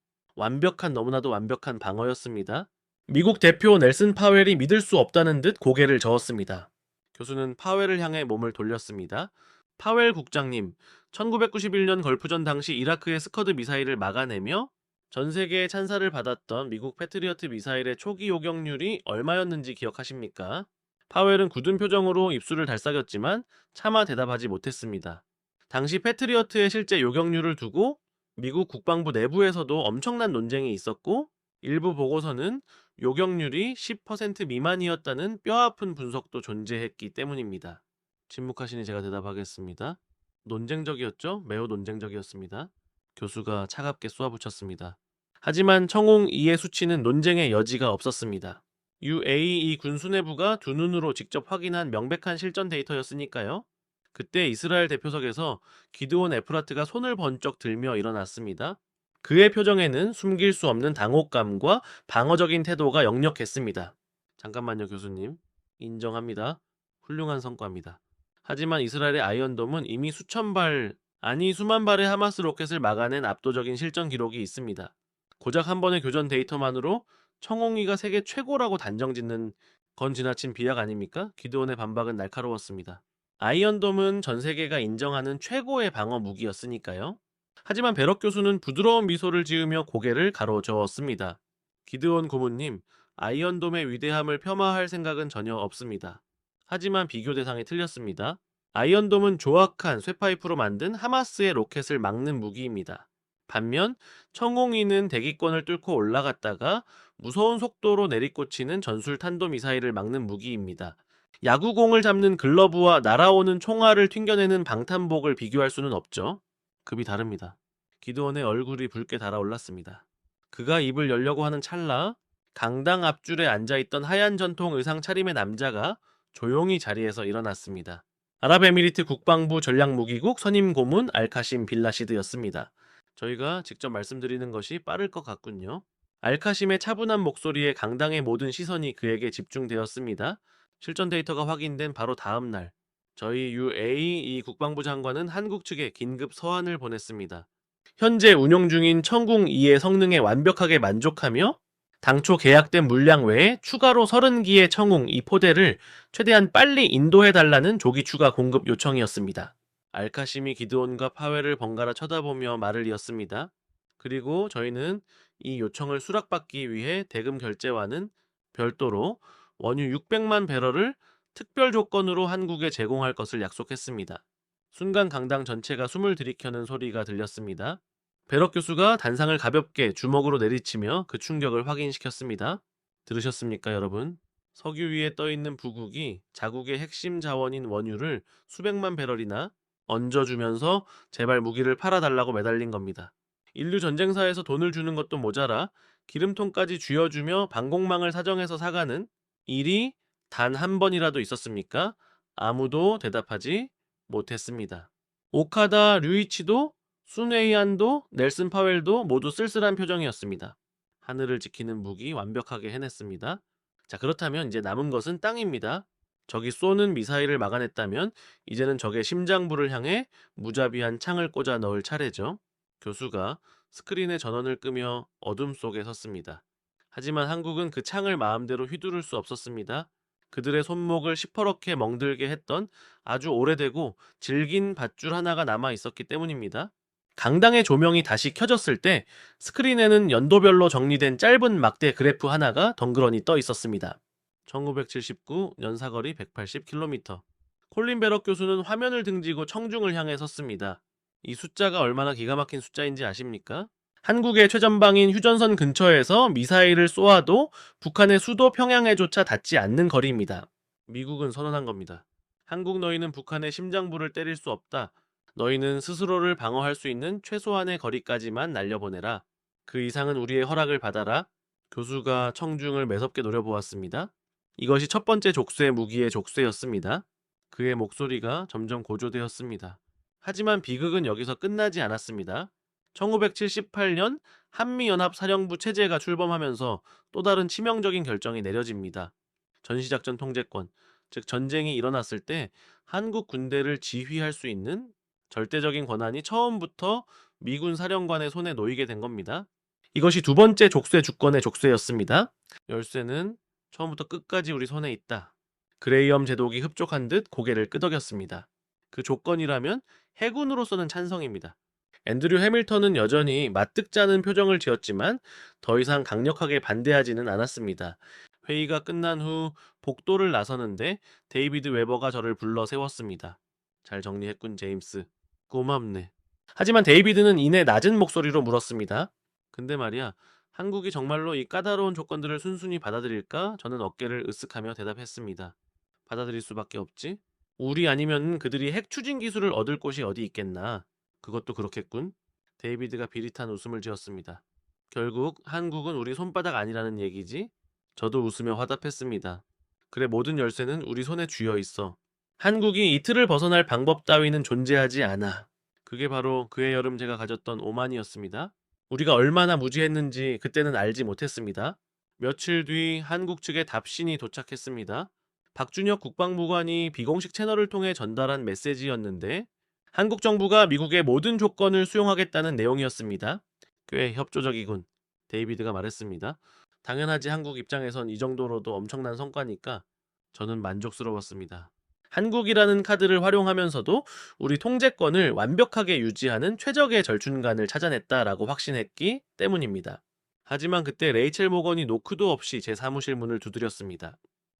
너무나도 완벽한 방어였습니다. 미국 대표 넬슨 파웰이 믿을 수 없다는 듯 고개를 저었습니다. 교수는 파웰을 향해 몸을 돌렸습니다. 파웰 국장님, 1991년 걸프전 당시 이라크의 스커드 미사일을 막아내며 전 세계의 찬사를 받았던 미국 패트리어트 미사일의 초기 요격률이 얼마였는지 기억하십니까? 파웰은 굳은 표정으로 입술을 달싹였지만 차마 대답하지 못했습니다. 당시 패트리어트의 실제 요격률을 두고 미국 국방부 내부에서도 엄청난 논쟁이 있었고 일부 보고서는 요격률이 10% 미만이었다는 뼈아픈 분석도 존재했기 때문입니다. 침묵하시니 제가 대답하겠습니다. 논쟁적이었죠? 매우 논쟁적이었습니다. 교수가 차갑게 쏘아붙였습니다. 하지만 청웅2의 수치는 논쟁의 여지가 없었습니다. UAE 군 수뇌부가 두 눈으로 직접 확인한 명백한 실전 데이터였으니까요. 그때 이스라엘 대표석에서 기드온 에프라트가 손을 번쩍 들며 일어났습니다. 그의 표정에는 숨길 수 없는 당혹감과 방어적인 태도가 역력했습니다. 잠깐만요, 교수님. 인정합니다. 훌륭한 성과입니다. 하지만 이스라엘의 아이언돔은 이미 수천 발, 아니 수만 발의 하마스 로켓을 막아낸 압도적인 실전 기록이 있습니다. 고작 한 번의 교전 데이터만으로 청홍이가 세계 최고라고 단정짓는 건 지나친 비약 아닙니까? 기드온의 반박은 날카로웠습니다. 아이언돔은 전 세계가 인정하는 최고의 방어 무기였으니까요. 하지만 베럭 교수는 부드러운 미소를 지으며 고개를 가로저었습니다. 기드온 고문님, 아이언돔의 위대함을 폄하할 생각은 전혀 없습니다. 하지만 비교 대상이 틀렸습니다. 아이언돔은 조악한 쇠파이프로 만든 하마스의 로켓을 막는 무기입니다. 반면 청홍이는 대기권을 뚫고 올라갔다가 무서운 속도로 내리꽂히는 전술 탄도미사일을 막는 무기입니다. 야구공을 잡는 글러브와 날아오는 총알을 튕겨내는 방탄복을 비교할 수는 없죠. 급이 다릅니다. 기드온의 얼굴이 붉게 달아올랐습니다. 그가 입을 열려고 하는 찰나 강당 앞줄에 앉아있던 하얀 전통 의상 차림의 남자가 조용히 자리에서 일어났습니다. 아랍에미리트 국방부 전략무기국 선임 고문 알카심 빌라시드였습니다. 저희가 직접 말씀드리는 것이 빠를 것 같군요. 알카심의 차분한 목소리에 강당의 모든 시선이 그에게 집중되었습니다. 실전 데이터가 확인된 바로 다음 날, 저희 UAE 국방부 장관은 한국 측에 긴급 서한을 보냈습니다. 현재 운용 중인 청궁2의 성능에 완벽하게 만족하며 당초 계약된 물량 외에 추가로 30기의 청웅 2포대를 최대한 빨리 인도해달라는 조기 추가 공급 요청이었습니다. 알카심이 기드온과 파웰을 번갈아 쳐다보며 말을 이었습니다. 그리고 저희는 이 요청을 수락받기 위해 대금 결제와는 별도로 원유 600만 배럴을 특별 조건으로 한국에 제공할 것을 약속했습니다. 순간 강당 전체가 숨을 들이켜는 소리가 들렸습니다. 베럭 교수가 단상을 가볍게 주먹으로 내리치며 그 충격을 확인시켰습니다. 들으셨습니까, 여러분? 석유 위에 떠있는 부국이 자국의 핵심 자원인 원유를 수백만 배럴이나 얹어주면서 제발 무기를 팔아달라고 매달린 겁니다. 인류 전쟁사에서 돈을 주는 것도 모자라 기름통까지 쥐어주며 방공망을 사정해서 사가는 일이 단 한 번이라도 있었습니까? 아무도 대답하지 못했습니다. 오카다 류이치도 순웨이안도 넬슨 파웰도 모두 쓸쓸한 표정이었습니다. 하늘을 지키는 무기 완벽하게 해냈습니다. 자, 그렇다면 이제 남은 것은 땅입니다. 적이 쏘는 미사일을 막아냈다면 이제는 적의 심장부를 향해 무자비한 창을 꽂아 넣을 차례죠. 교수가 스크린의 전원을 끄며 어둠 속에 섰습니다. 하지만 한국은 그 창을 마음대로 휘두를 수 없었습니다. 그들의 손목을 시퍼렇게 멍들게 했던 아주 오래되고 질긴 밧줄 하나가 남아 있었기 때문입니다. 강당의 조명이 다시 켜졌을 때 스크린에는 연도별로 정리된 짧은 막대 그래프 하나가 덩그러니 떠 있었습니다. 1979 연사거리 180km. 콜린 베럭 교수는 화면을 등지고 청중을 향해 섰습니다. 이 숫자가 얼마나 기가 막힌 숫자인지 아십니까? 한국의 최전방인 휴전선 근처에서 미사일을 쏘아도 북한의 수도 평양에조차 닿지 않는 거리입니다. 미국은 선언한 겁니다. 한국 너희는 북한의 심장부를 때릴 수 없다. 너희는 스스로를 방어할 수 있는 최소한의 거리까지만 날려보내라. 그 이상은 우리의 허락을 받아라. 교수가 청중을 매섭게 노려보았습니다. 이것이 첫 번째 족쇄 무기의 족쇄였습니다. 그의 목소리가 점점 고조되었습니다. 하지만 비극은 여기서 끝나지 않았습니다. 1978년 한미연합사령부 체제가 출범하면서 또 다른 치명적인 결정이 내려집니다. 전시작전 통제권, 즉 전쟁이 일어났을 때 한국 군대를 지휘할 수 있는 절대적인 권한이 처음부터 미군 사령관의 손에 놓이게 된 겁니다. 이것이 두 번째 족쇄 주권의 족쇄였습니다. 열쇠는 처음부터 끝까지 우리 손에 있다. 그레이엄 제독이 흡족한 듯 고개를 끄덕였습니다. 그 조건이라면 해군으로서는 찬성입니다. 앤드류 해밀턴은 여전히 마뜩잖은 표정을 지었지만 더 이상 강력하게 반대하지는 않았습니다. 회의가 끝난 후 복도를 나서는데 데이비드 웨버가 저를 불러 세웠습니다. 잘 정리했군, 제임스. 고맙네. 하지만 데이비드는 이내 낮은 목소리로 물었습니다. 근데 말이야, 한국이 정말로 이 까다로운 조건들을 순순히 받아들일까? 저는 어깨를 으쓱하며 대답했습니다. 받아들일 수밖에 없지? 우리 아니면 그들이 핵 추진 기술을 얻을 곳이 어디 있겠나? 그것도 그렇겠군. 데이비드가 비릿한 웃음을 지었습니다. 결국 한국은 우리 손바닥 아니라는 얘기지? 저도 웃으며 화답했습니다. 그래, 모든 열쇠는 우리 손에 쥐어 있어. 한국이 이 틀을 벗어날 방법 따위는 존재하지 않아. 그게 바로 그해 여름 제가 가졌던 오만이었습니다. 우리가 얼마나 무지했는지 그때는 알지 못했습니다. 며칠 뒤 한국 측의 답신이 도착했습니다. 박준혁 국방부관이 비공식 채널을 통해 전달한 메시지였는데 한국 정부가 미국의 모든 조건을 수용하겠다는 내용이었습니다. 꽤 협조적이군. 데이비드가 말했습니다. 당연하지, 한국 입장에선 이 정도로도 엄청난 성과니까 저는 만족스러웠습니다. 한국이라는 카드를 활용하면서도 우리 통제권을 완벽하게 유지하는 최적의 절충간을 찾아냈다라고 확신했기 때문입니다. 하지만 그때 레이첼 모건이 노크도 없이 제 사무실 문을 두드렸습니다.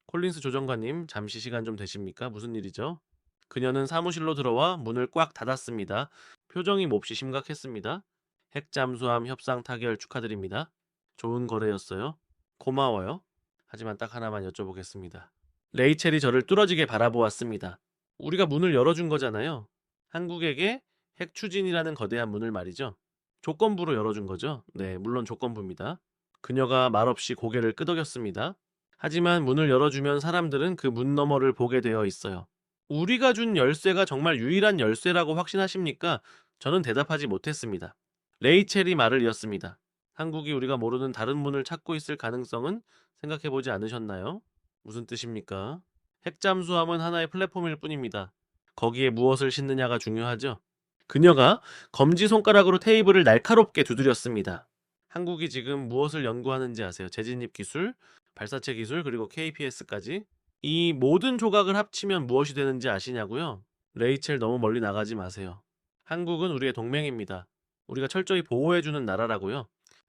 콜린스 조정관님, 잠시 시간 좀 되십니까? 무슨 일이죠? 그녀는 사무실로 들어와 문을 꽉 닫았습니다. 표정이 몹시 심각했습니다. 핵 잠수함 협상 타결 축하드립니다. 좋은 거래였어요. 고마워요. 하지만 딱 하나만 여쭤보겠습니다. 레이첼이 저를 뚫어지게 바라보았습니다. 우리가 문을 열어준 거잖아요. 한국에게 핵 추진이라는 거대한 문을 말이죠. 조건부로 열어준 거죠. 네, 물론 조건부입니다. 그녀가 말없이 고개를 끄덕였습니다. 하지만 문을 열어주면 사람들은 그 문 너머를 보게 되어 있어요. 우리가 준 열쇠가 정말 유일한 열쇠라고 확신하십니까? 저는 대답하지 못했습니다. 레이첼이 말을 이었습니다. 한국이 우리가 모르는 다른 문을 찾고 있을 가능성은 생각해보지 않으셨나요? 무슨 뜻입니까? 핵잠수함은 하나의 플랫폼일 뿐입니다. 거기에 무엇을 싣느냐가 중요하죠. 그녀가 검지손가락으로 테이블을 날카롭게 두드렸습니다. 한국이 지금 무엇을 연구하는지 아세요? 재진입 기술, 발사체 기술, 그리고 KPS까지. 이 모든 조각을 합치면 무엇이 되는지 아시냐고요? 레이첼 너무 멀리 나가지 마세요. 한국은 우리의 동맹입니다. 우리가 철저히 보호해주는 나라라고요.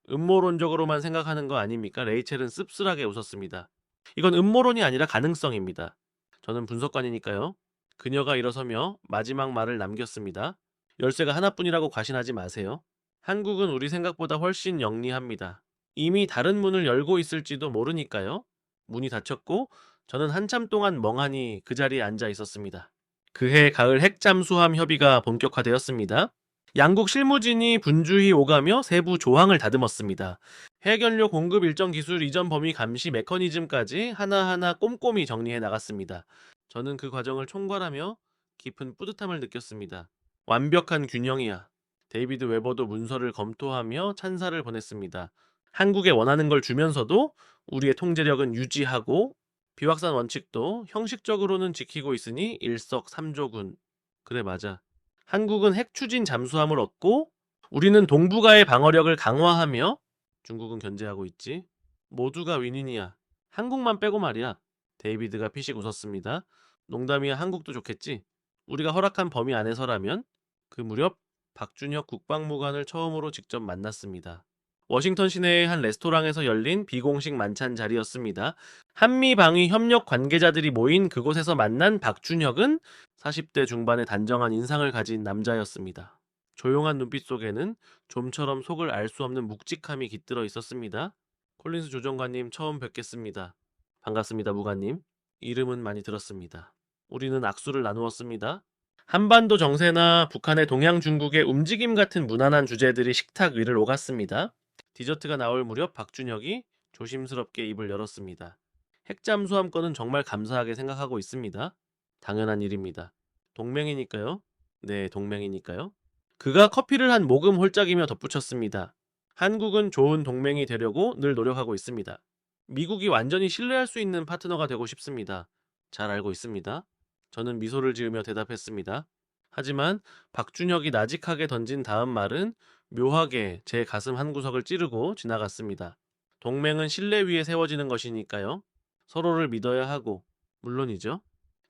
음모론적으로만 생각하는 거 아닙니까? 레이첼은 씁쓸하게 웃었습니다. 이건 음모론이 아니라 가능성입니다. 저는 분석관이니까요. 그녀가 일어서며 마지막 말을 남겼습니다. 열쇠가 하나뿐이라고 과신하지 마세요. 한국은 우리 생각보다 훨씬 영리합니다. 이미 다른 문을 열고 있을지도 모르니까요. 문이 닫혔고 저는 한참 동안 멍하니 그 자리에 앉아 있었습니다. 그해 가을 핵잠수함 협의가 본격화되었습니다. 양국 실무진이 분주히 오가며 세부 조항을 다듬었습니다. 핵연료 공급 일정 기술 이전 범위 감시 메커니즘까지 하나하나 꼼꼼히 정리해 나갔습니다. 저는 그 과정을 총괄하며 깊은 뿌듯함을 느꼈습니다. 완벽한 균형이야. 데이비드 웨버도 문서를 검토하며 찬사를 보냈습니다. 한국에 원하는 걸 주면서도 우리의 통제력은 유지하고 비확산 원칙도 형식적으로는 지키고 있으니 일석삼조군. 그래 맞아. 한국은 핵 추진 잠수함을 얻고 우리는 동북아의 방어력을 강화하며 중국은 견제하고 있지. 모두가 윈윈이야. 한국만 빼고 말이야. 데이비드가 피식 웃었습니다. 농담이야. 한국도 좋겠지. 우리가 허락한 범위 안에서라면. 그 무렵 박준혁 국방무관을 처음으로 직접 만났습니다. 워싱턴 시내의 한 레스토랑에서 열린 비공식 만찬 자리였습니다. 한미 방위 협력 관계자들이 모인 그곳에서 만난 박준혁은 40대 중반의 단정한 인상을 가진 남자였습니다. 조용한 눈빛 속에는 좀처럼 속을 알 수 없는 묵직함이 깃들어 있었습니다. 콜린스 조정관님 처음 뵙겠습니다. 반갑습니다, 무관님. 이름은 많이 들었습니다. 우리는 악수를 나누었습니다. 한반도 정세나 북한의 동양 중국의 움직임 같은 무난한 주제들이 식탁 위를 오갔습니다. 디저트가 나올 무렵 박준혁이 조심스럽게 입을 열었습니다. 핵잠수함 건은 정말 감사하게 생각하고 있습니다. 당연한 일입니다. 동맹이니까요. 네, 동맹이니까요. 그가 커피를 한 모금 홀짝이며 덧붙였습니다. 한국은 좋은 동맹이 되려고 늘 노력하고 있습니다. 미국이 완전히 신뢰할 수 있는 파트너가 되고 싶습니다. 잘 알고 있습니다. 저는 미소를 지으며 대답했습니다. 하지만 박준혁이 나직하게 던진 다음 말은 묘하게 제 가슴 한구석을 찌르고 지나갔습니다. 동맹은 신뢰 위에 세워지는 것이니까요. 서로를 믿어야 하고, 물론이죠.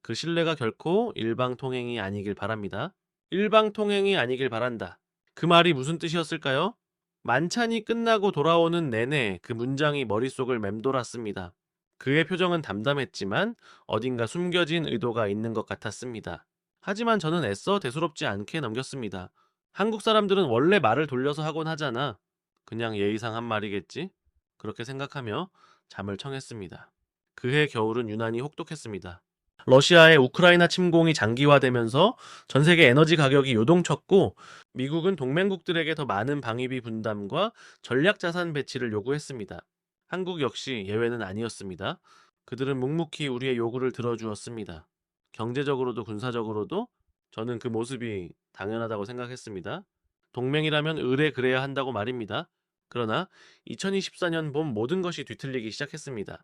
그 신뢰가 결코 일방통행이 아니길 바랍니다. 일방통행이 아니길 바란다. 그 말이 무슨 뜻이었을까요? 만찬이 끝나고 돌아오는 내내 그 문장이 머릿속을 맴돌았습니다. 그의 표정은 담담했지만 어딘가 숨겨진 의도가 있는 것 같았습니다. 하지만 저는 애써 대수롭지 않게 넘겼습니다. 한국 사람들은 원래 말을 돌려서 하곤 하잖아. 그냥 예의상 한 말이겠지? 그렇게 생각하며 잠을 청했습니다. 그해 겨울은 유난히 혹독했습니다. 러시아의 우크라이나 침공이 장기화되면서 전 세계 에너지 가격이 요동쳤고 미국은 동맹국들에게 더 많은 방위비 분담과 전략 자산 배치를 요구했습니다. 한국 역시 예외는 아니었습니다. 그들은 묵묵히 우리의 요구를 들어주었습니다. 경제적으로도 군사적으로도 저는 그 모습이 당연하다고 생각했습니다. 동맹이라면 의뢰 그래야 한다고 말입니다. 그러나 2024년 봄 모든 것이 뒤틀리기 시작했습니다.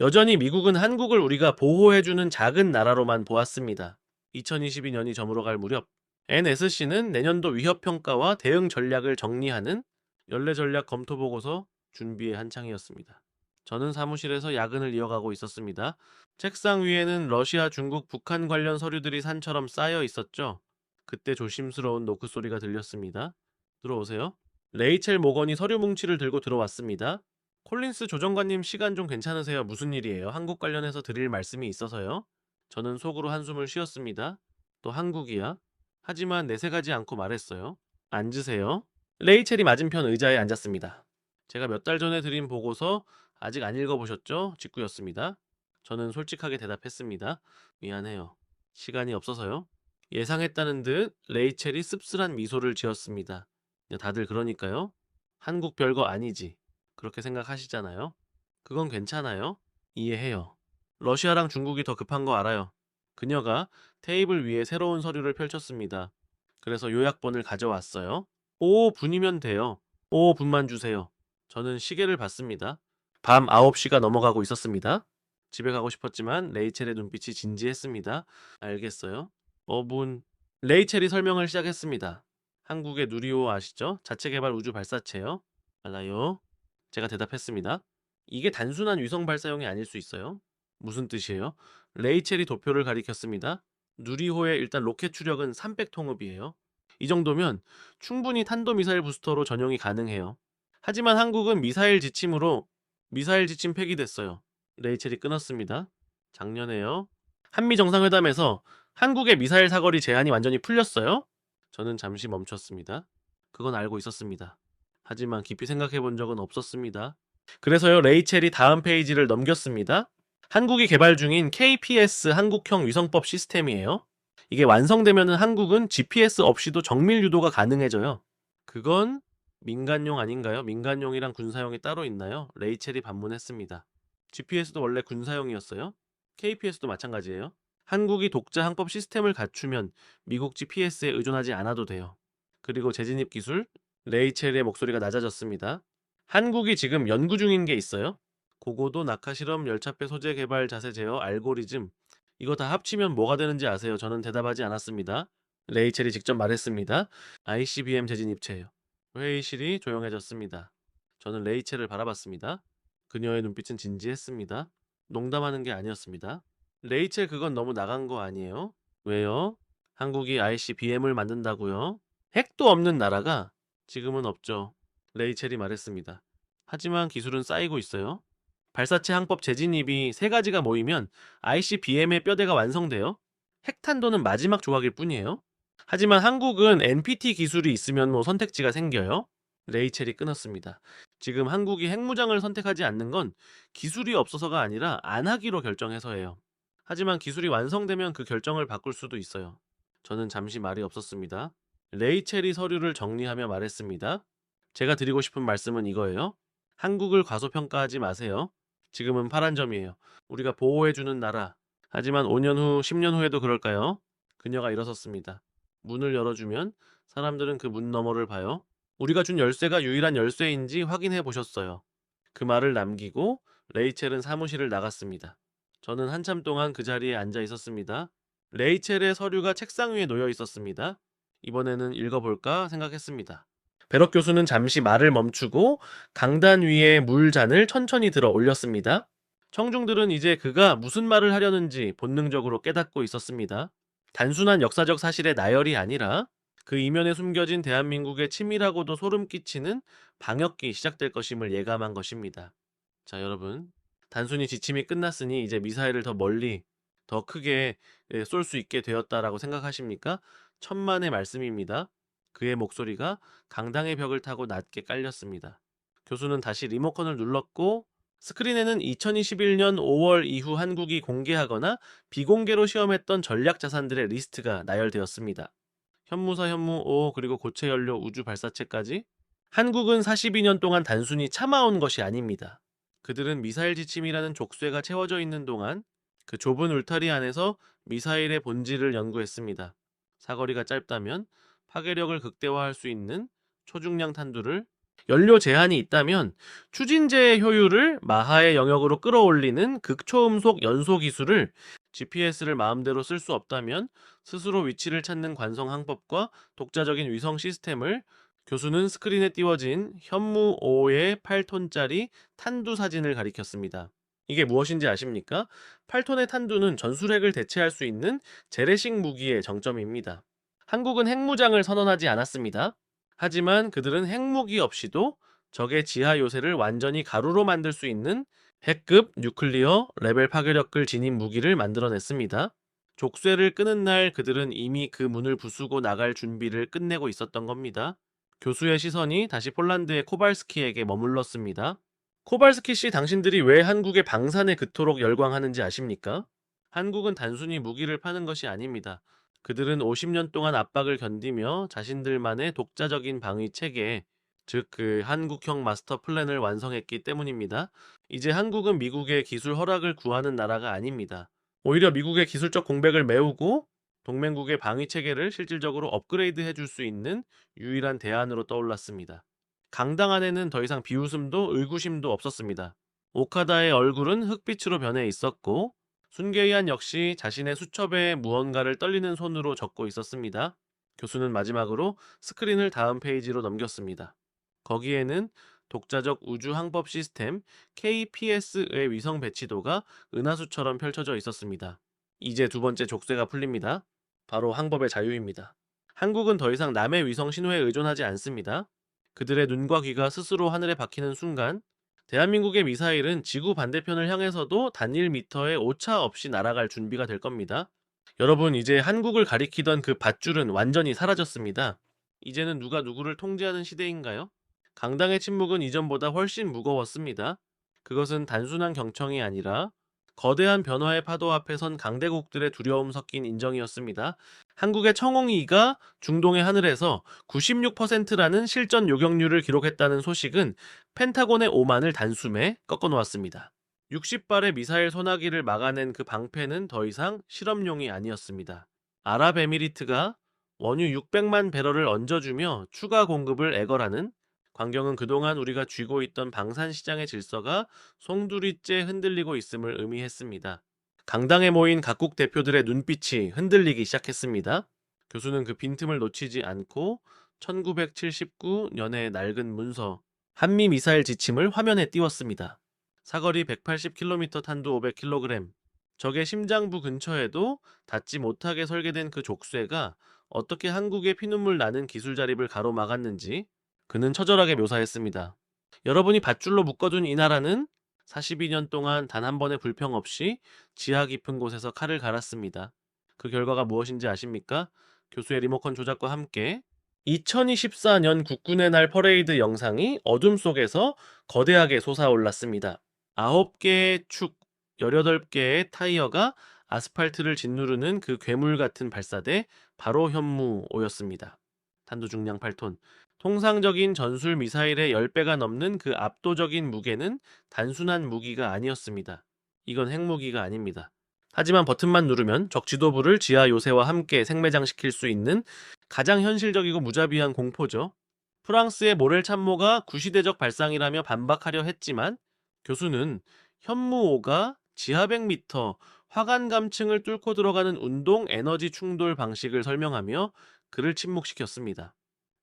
여전히 미국은 한국을 우리가 보호해주는 작은 나라로만 보았습니다. 2022년이 저물어갈 무렵 NSC는 내년도 위협평가와 대응 전략을 정리하는 연례 전략 검토 보고서 준비의 한창이었습니다. 저는 사무실에서 야근을 이어가고 있었습니다. 책상 위에는 러시아, 중국, 북한 관련 서류들이 산처럼 쌓여 있었죠. 그때 조심스러운 노크 소리가 들렸습니다. 들어오세요. 레이첼 모건이 서류 뭉치를 들고 들어왔습니다. 콜린스 조정관님 시간 좀 괜찮으세요? 무슨 일이에요? 한국 관련해서 드릴 말씀이 있어서요. 저는 속으로 한숨을 쉬었습니다. 또 한국이야? 하지만 내색하지 않고 말했어요. 앉으세요. 레이첼이 맞은편 의자에 앉았습니다. 제가 몇 달 전에 드린 보고서 아직 안 읽어보셨죠? 직구였습니다. 저는 솔직하게 대답했습니다. 미안해요. 시간이 없어서요. 예상했다는 듯 레이첼이 씁쓸한 미소를 지었습니다. 다들 그러니까요. 한국 별거 아니지. 그렇게 생각하시잖아요. 그건 괜찮아요. 이해해요. 러시아랑 중국이 더 급한 거 알아요. 그녀가 테이블 위에 새로운 서류를 펼쳤습니다. 그래서 요약본을 가져왔어요. 5분이면 돼요. 5분만 주세요. 저는 시계를 봤습니다. 밤 9시가 넘어가고 있었습니다. 집에 가고 싶었지만 레이첼의 눈빛이 진지했습니다. 알겠어요. 5분. 레이첼이 설명을 시작했습니다. 한국의 누리호 아시죠? 자체개발 우주 발사체요. 알아요. 제가 대답했습니다. 이게 단순한 위성 발사용이 아닐 수 있어요. 무슨 뜻이에요? 레이첼이 도표를 가리켰습니다. 누리호의 일단 로켓 추력은 300통읍이에요. 이 정도면 충분히 탄도미사일 부스터로 전용이 가능해요. 하지만 한국은 미사일 지침 폐기됐어요. 레이첼이 끊었습니다. 작년에요. 한미 정상회담에서 한국의 미사일 사거리 제한이 완전히 풀렸어요. 저는 잠시 멈췄습니다. 그건 알고 있었습니다. 하지만 깊이 생각해 본 적은 없었습니다. 그래서요, 레이첼이 다음 페이지를 넘겼습니다. 한국이 개발 중인 KPS 한국형 위성법 시스템이에요. 이게 완성되면 한국은 GPS 없이도 정밀 유도가 가능해져요. 그건 민간용 아닌가요? 민간용이랑 군사용이 따로 있나요? 레이첼이 반문했습니다. GPS도 원래 군사용이었어요. KPS도 마찬가지예요. 한국이 독자 항법 시스템을 갖추면 미국 GPS에 의존하지 않아도 돼요. 그리고 재진입 기술, 레이첼의 목소리가 낮아졌습니다. 한국이 지금 연구 중인 게 있어요. 고고도 낙하 실험 열차폐 소재 개발 자세 제어 알고리즘, 이거 다 합치면 뭐가 되는지 아세요? 저는 대답하지 않았습니다. 레이첼이 직접 말했습니다. ICBM 재진입체예요. 회의실이 조용해졌습니다. 저는 레이첼을 바라봤습니다. 그녀의 눈빛은 진지했습니다. 농담하는 게 아니었습니다. 레이첼, 그건 너무 나간 거 아니에요? 왜요? 한국이 ICBM을 만든다고요? 핵도 없는 나라가 지금은 없죠. 레이첼이 말했습니다. 하지만 기술은 쌓이고 있어요. 발사체 항법 재진입이 세 가지가 모이면 ICBM의 뼈대가 완성돼요. 핵탄도는 마지막 조각일 뿐이에요. 하지만 한국은 NPT 기술이 있으면 선택지가 생겨요. 레이첼이 끊었습니다. 지금 한국이 핵무장을 선택하지 않는 건 기술이 없어서가 아니라 안 하기로 결정해서예요. 하지만 기술이 완성되면 그 결정을 바꿀 수도 있어요. 저는 잠시 말이 없었습니다. 레이첼이 서류를 정리하며 말했습니다. 제가 드리고 싶은 말씀은 이거예요. 한국을 과소평가하지 마세요. 지금은 파란 점이에요. 우리가 보호해주는 나라. 하지만 5년 후, 10년 후에도 그럴까요? 그녀가 일어섰습니다. 문을 열어주면 사람들은 그 문 너머를 봐요. 우리가 준 열쇠가 유일한 열쇠인지 확인해 보셨어요. 그 말을 남기고 레이첼은 사무실을 나갔습니다. 저는 한참 동안 그 자리에 앉아 있었습니다. 레이첼의 서류가 책상 위에 놓여 있었습니다. 이번에는 읽어볼까 생각했습니다. 베럭 교수는 잠시 말을 멈추고 강단 위에 물잔을 천천히 들어 올렸습니다. 청중들은 이제 그가 무슨 말을 하려는지 본능적으로 깨닫고 있었습니다. 단순한 역사적 사실의 나열이 아니라 그 이면에 숨겨진 대한민국의 치밀하고도 소름 끼치는 방역기 시작될 것임을 예감한 것입니다. 자, 여러분. 단순히 지침이 끝났으니 이제 미사일을 더 멀리, 더 크게 쏠 수 있게 되었다라고 생각하십니까? 천만의 말씀입니다. 그의 목소리가 강당의 벽을 타고 낮게 깔렸습니다. 교수는 다시 리모컨을 눌렀고 스크린에는 2021년 5월 이후 한국이 공개하거나 비공개로 시험했던 전략 자산들의 리스트가 나열되었습니다. 현무사 현무 5 그리고 고체 연료 우주 발사체까지 한국은 42년 동안 단순히 참아온 것이 아닙니다. 그들은 미사일 지침이라는 족쇄가 채워져 있는 동안 그 좁은 울타리 안에서 미사일의 본질을 연구했습니다. 사거리가 짧다면 파괴력을 극대화할 수 있는 초중량 탄두를, 연료 제한이 있다면 추진제의 효율을 마하의 영역으로 끌어올리는 극초음속 연소 기술을, GPS를 마음대로 쓸 수 없다면 스스로 위치를 찾는 관성 항법과 독자적인 위성 시스템을. 교수는 스크린에 띄워진 현무 5의 8톤짜리 탄두 사진을 가리켰습니다. 이게 무엇인지 아십니까? 8톤의 탄두는 전술핵을 대체할 수 있는 재래식 무기의 정점입니다. 한국은 핵무장을 선언하지 않았습니다. 하지만 그들은 핵무기 없이도 적의 지하 요새를 완전히 가루로 만들 수 있는 핵급 뉴클리어 레벨 파괴력을 지닌 무기를 만들어냈습니다. 족쇄를 끄는 날 그들은 이미 그 문을 부수고 나갈 준비를 끝내고 있었던 겁니다. 교수의 시선이 다시 폴란드의 코발스키에게 머물렀습니다. 코발스키 씨, 당신들이 왜 한국의 방산에 그토록 열광하는지 아십니까? 한국은 단순히 무기를 파는 것이 아닙니다. 그들은 50년 동안 압박을 견디며 자신들만의 독자적인 방위 체계, 즉 그 한국형 마스터 플랜을 완성했기 때문입니다. 이제 한국은 미국의 기술 허락을 구하는 나라가 아닙니다. 오히려 미국의 기술적 공백을 메우고 동맹국의 방위 체계를 실질적으로 업그레이드 해줄 수 있는 유일한 대안으로 떠올랐습니다. 강당 안에는 더 이상 비웃음도 의구심도 없었습니다. 오카다의 얼굴은 흑빛으로 변해 있었고 순계이한 역시 자신의 수첩에 무언가를 떨리는 손으로 적고 있었습니다. 교수는 마지막으로 스크린을 다음 페이지로 넘겼습니다. 거기에는 독자적 우주 항법 시스템 KPS의 위성 배치도가 은하수처럼 펼쳐져 있었습니다. 이제 두 번째 족쇄가 풀립니다. 바로 항법의 자유입니다. 한국은 더 이상 남의 위성 신호에 의존하지 않습니다. 그들의 눈과 귀가 스스로 하늘에 박히는 순간 대한민국의 미사일은 지구 반대편을 향해서도 단일 미터의 오차 없이 날아갈 준비가 될 겁니다. 여러분, 이제 한국을 가리키던 그 밧줄은 완전히 사라졌습니다. 이제는 누가 누구를 통제하는 시대인가요? 강당의 침묵은 이전보다 훨씬 무거웠습니다. 그것은 단순한 경청이 아니라 거대한 변화의 파도 앞에 선 강대국들의 두려움 섞인 인정이었습니다. 한국의 청홍이가 중동의 하늘에서 96%라는 실전 요격률을 기록했다는 소식은 펜타곤의 오만을 단숨에 꺾어놓았습니다. 60발의 미사일 소나기를 막아낸 그 방패는 더 이상 실험용이 아니었습니다. 아랍에미리트가 원유 600만 배럴을 얹어주며 추가 공급을 애걸하는 광경은 그동안 우리가 쥐고 있던 방산시장의 질서가 송두리째 흔들리고 있음을 의미했습니다. 강당에 모인 각국 대표들의 눈빛이 흔들리기 시작했습니다. 교수는 그 빈틈을 놓치지 않고 1979년의 낡은 문서, 한미 미사일 지침을 화면에 띄웠습니다. 사거리 180km, 탄두 500kg, 적의 심장부 근처에도 닿지 못하게 설계된 그 족쇄가 어떻게 한국의 피눈물 나는 기술 자립을 가로막았는지 그는 처절하게 묘사했습니다. 여러분이 밧줄로 묶어둔 이 나라는 42년 동안 단 한 번의 불평 없이 지하 깊은 곳에서 칼을 갈았습니다. 그 결과가 무엇인지 아십니까? 교수의 리모컨 조작과 함께 2024년 국군의 날 퍼레이드 영상이 어둠 속에서 거대하게 솟아올랐습니다. 9개의 축, 18개의 타이어가 아스팔트를 짓누르는 그 괴물 같은 발사대, 바로 현무호였습니다. 탄두 중량 8톤. 통상적인 전술 미사일의 10배가 넘는 그 압도적인 무게는 단순한 무기가 아니었습니다. 이건 핵무기가 아닙니다. 하지만 버튼만 누르면 적 지도부를 지하 요새와 함께 생매장시킬 수 있는 가장 현실적이고 무자비한 공포죠. 프랑스의 모렐 참모가 구시대적 발상이라며 반박하려 했지만 교수는 현무호가 지하 100m 화간 감층을 뚫고 들어가는 운동 에너지 충돌 방식을 설명하며 그를 침묵시켰습니다.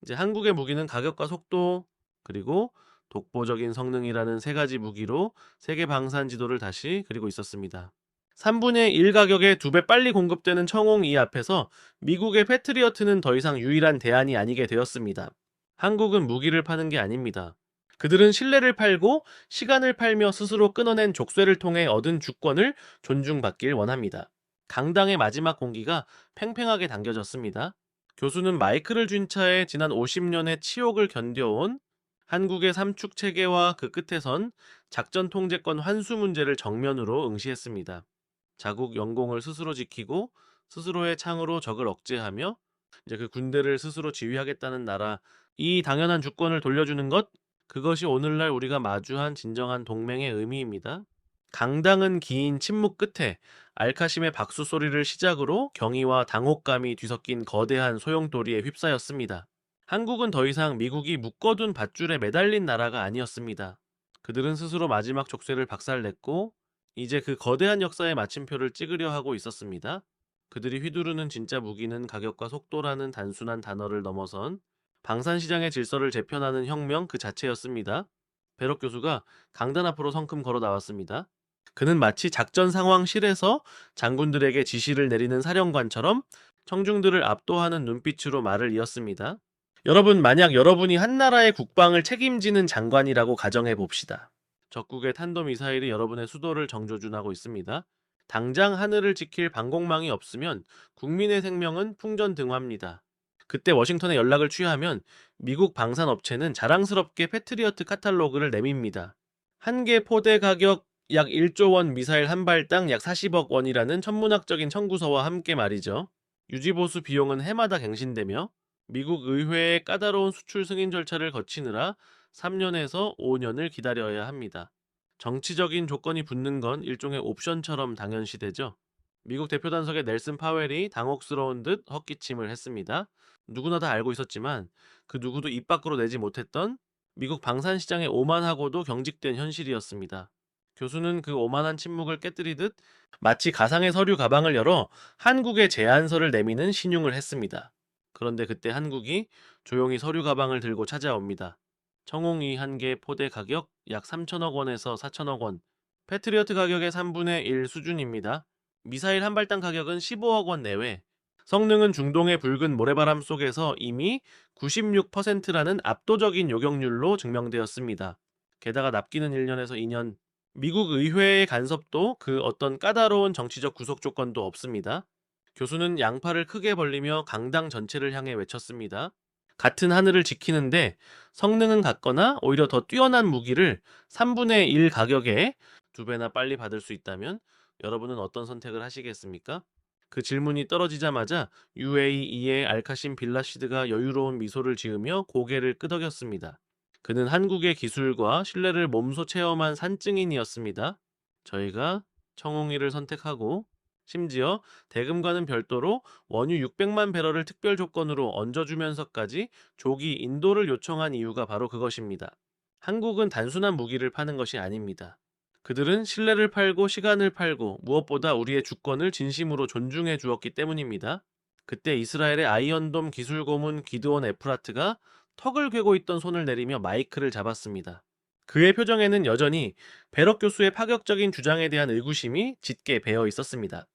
이제 한국의 무기는 가격과 속도, 그리고 독보적인 성능이라는 세 가지 무기로 세계 방산 지도를 다시 그리고 있었습니다. 3분의 1 가격에 2배 빨리 공급되는 청홍2 앞에서 미국의 패트리어트는 더 이상 유일한 대안이 아니게 되었습니다. 한국은 무기를 파는 게 아닙니다. 그들은 신뢰를 팔고 시간을 팔며 스스로 끊어낸 족쇄를 통해 얻은 주권을 존중받길 원합니다. 강당의 마지막 공기가 팽팽하게 당겨졌습니다. 교수는 마이크를 쥔 차에 지난 50년의 치욕을 견뎌온 한국의 삼축 체계와 그 끝에선 작전 통제권 환수 문제를 정면으로 응시했습니다. 자국 영공을 스스로 지키고 스스로의 창으로 적을 억제하며 이제 그 군대를 스스로 지휘하겠다는 나라, 이 당연한 주권을 돌려주는 것, 그것이 오늘날 우리가 마주한 진정한 동맹의 의미입니다. 강당은 긴 침묵 끝에 알카심의 박수 소리를 시작으로 경의와 당혹감이 뒤섞인 거대한 소용돌이에 휩싸였습니다. 한국은 더 이상 미국이 묶어둔 밧줄에 매달린 나라가 아니었습니다. 그들은 스스로 마지막 족쇄를 박살냈고 이제 그 거대한 역사의 마침표를 찍으려 하고 있었습니다. 그들이 휘두르는 진짜 무기는 가격과 속도라는 단순한 단어를 넘어선 방산시장의 질서를 재편하는 혁명 그 자체였습니다. 베럭 교수가 강단 앞으로 성큼 걸어 나왔습니다. 그는 마치 작전 상황실에서 장군들에게 지시를 내리는 사령관처럼 청중들을 압도하는 눈빛으로 말을 이었습니다. 여러분, 만약 여러분이 한 나라의 국방을 책임지는 장관이라고 가정해 봅시다. 적국의 탄도미사일이 여러분의 수도를 정조준하고 있습니다. 당장 하늘을 지킬 방공망이 없으면 국민의 생명은 풍전등화입니다. 그때 워싱턴에 연락을 취하면 미국 방산업체는 자랑스럽게 패트리어트 카탈로그를 내밉니다. 한 개 포대 가격 약 1조 원, 미사일 한 발당 약 40억 원이라는 천문학적인 청구서와 함께 말이죠. 유지보수 비용은 해마다 갱신되며 미국 의회의 까다로운 수출 승인 절차를 거치느라 3년에서 5년을 기다려야 합니다. 정치적인 조건이 붙는 건 일종의 옵션처럼 당연시되죠. 미국 대표단석의 넬슨 파웰이 당혹스러운 듯 헛기침을 했습니다. 누구나 다 알고 있었지만 그 누구도 입 밖으로 내지 못했던 미국 방산시장의 오만하고도 경직된 현실이었습니다. 교수는 그 오만한 침묵을 깨뜨리듯 마치 가상의 서류 가방을 열어 한국의 제안서를 내미는 신용을 했습니다. 그런데 그때 한국이 조용히 서류 가방을 들고 찾아옵니다. 청홍이 한 개 포대 가격 약 3천억 원에서 4천억 원, 패트리어트 가격의 3분의 1 수준입니다. 미사일 한 발당 가격은 15억 원 내외. 성능은 중동의 붉은 모래바람 속에서 이미 96%라는 압도적인 요격률로 증명되었습니다. 게다가 납기는 1년에서 2년. 미국 의회의 간섭도 그 어떤 까다로운 정치적 구속 조건도 없습니다. 교수는 양팔을 크게 벌리며 강당 전체를 향해 외쳤습니다. 같은 하늘을 지키는데 성능은 같거나 오히려 더 뛰어난 무기를 3분의 1 가격에 2배나 빨리 받을 수 있다면 여러분은 어떤 선택을 하시겠습니까? 그 질문이 떨어지자마자 UAE의 알카심 빌라시드가 여유로운 미소를 지으며 고개를 끄덕였습니다. 그는 한국의 기술과 신뢰를 몸소 체험한 산증인이었습니다. 저희가 청홍이를 선택하고 심지어 대금과는 별도로 원유 600만 배럴을 특별 조건으로 얹어주면서까지 조기 인도를 요청한 이유가 바로 그것입니다. 한국은 단순한 무기를 파는 것이 아닙니다. 그들은 신뢰를 팔고 시간을 팔고 무엇보다 우리의 주권을 진심으로 존중해 주었기 때문입니다. 그때 이스라엘의 아이언돔 기술 고문 기드온 에프라트가 턱을 괴고 있던 손을 내리며 마이크를 잡았습니다. 그의 표정에는 여전히 베럭 교수의 파격적인 주장에 대한 의구심이 짙게 배어 있었습니다.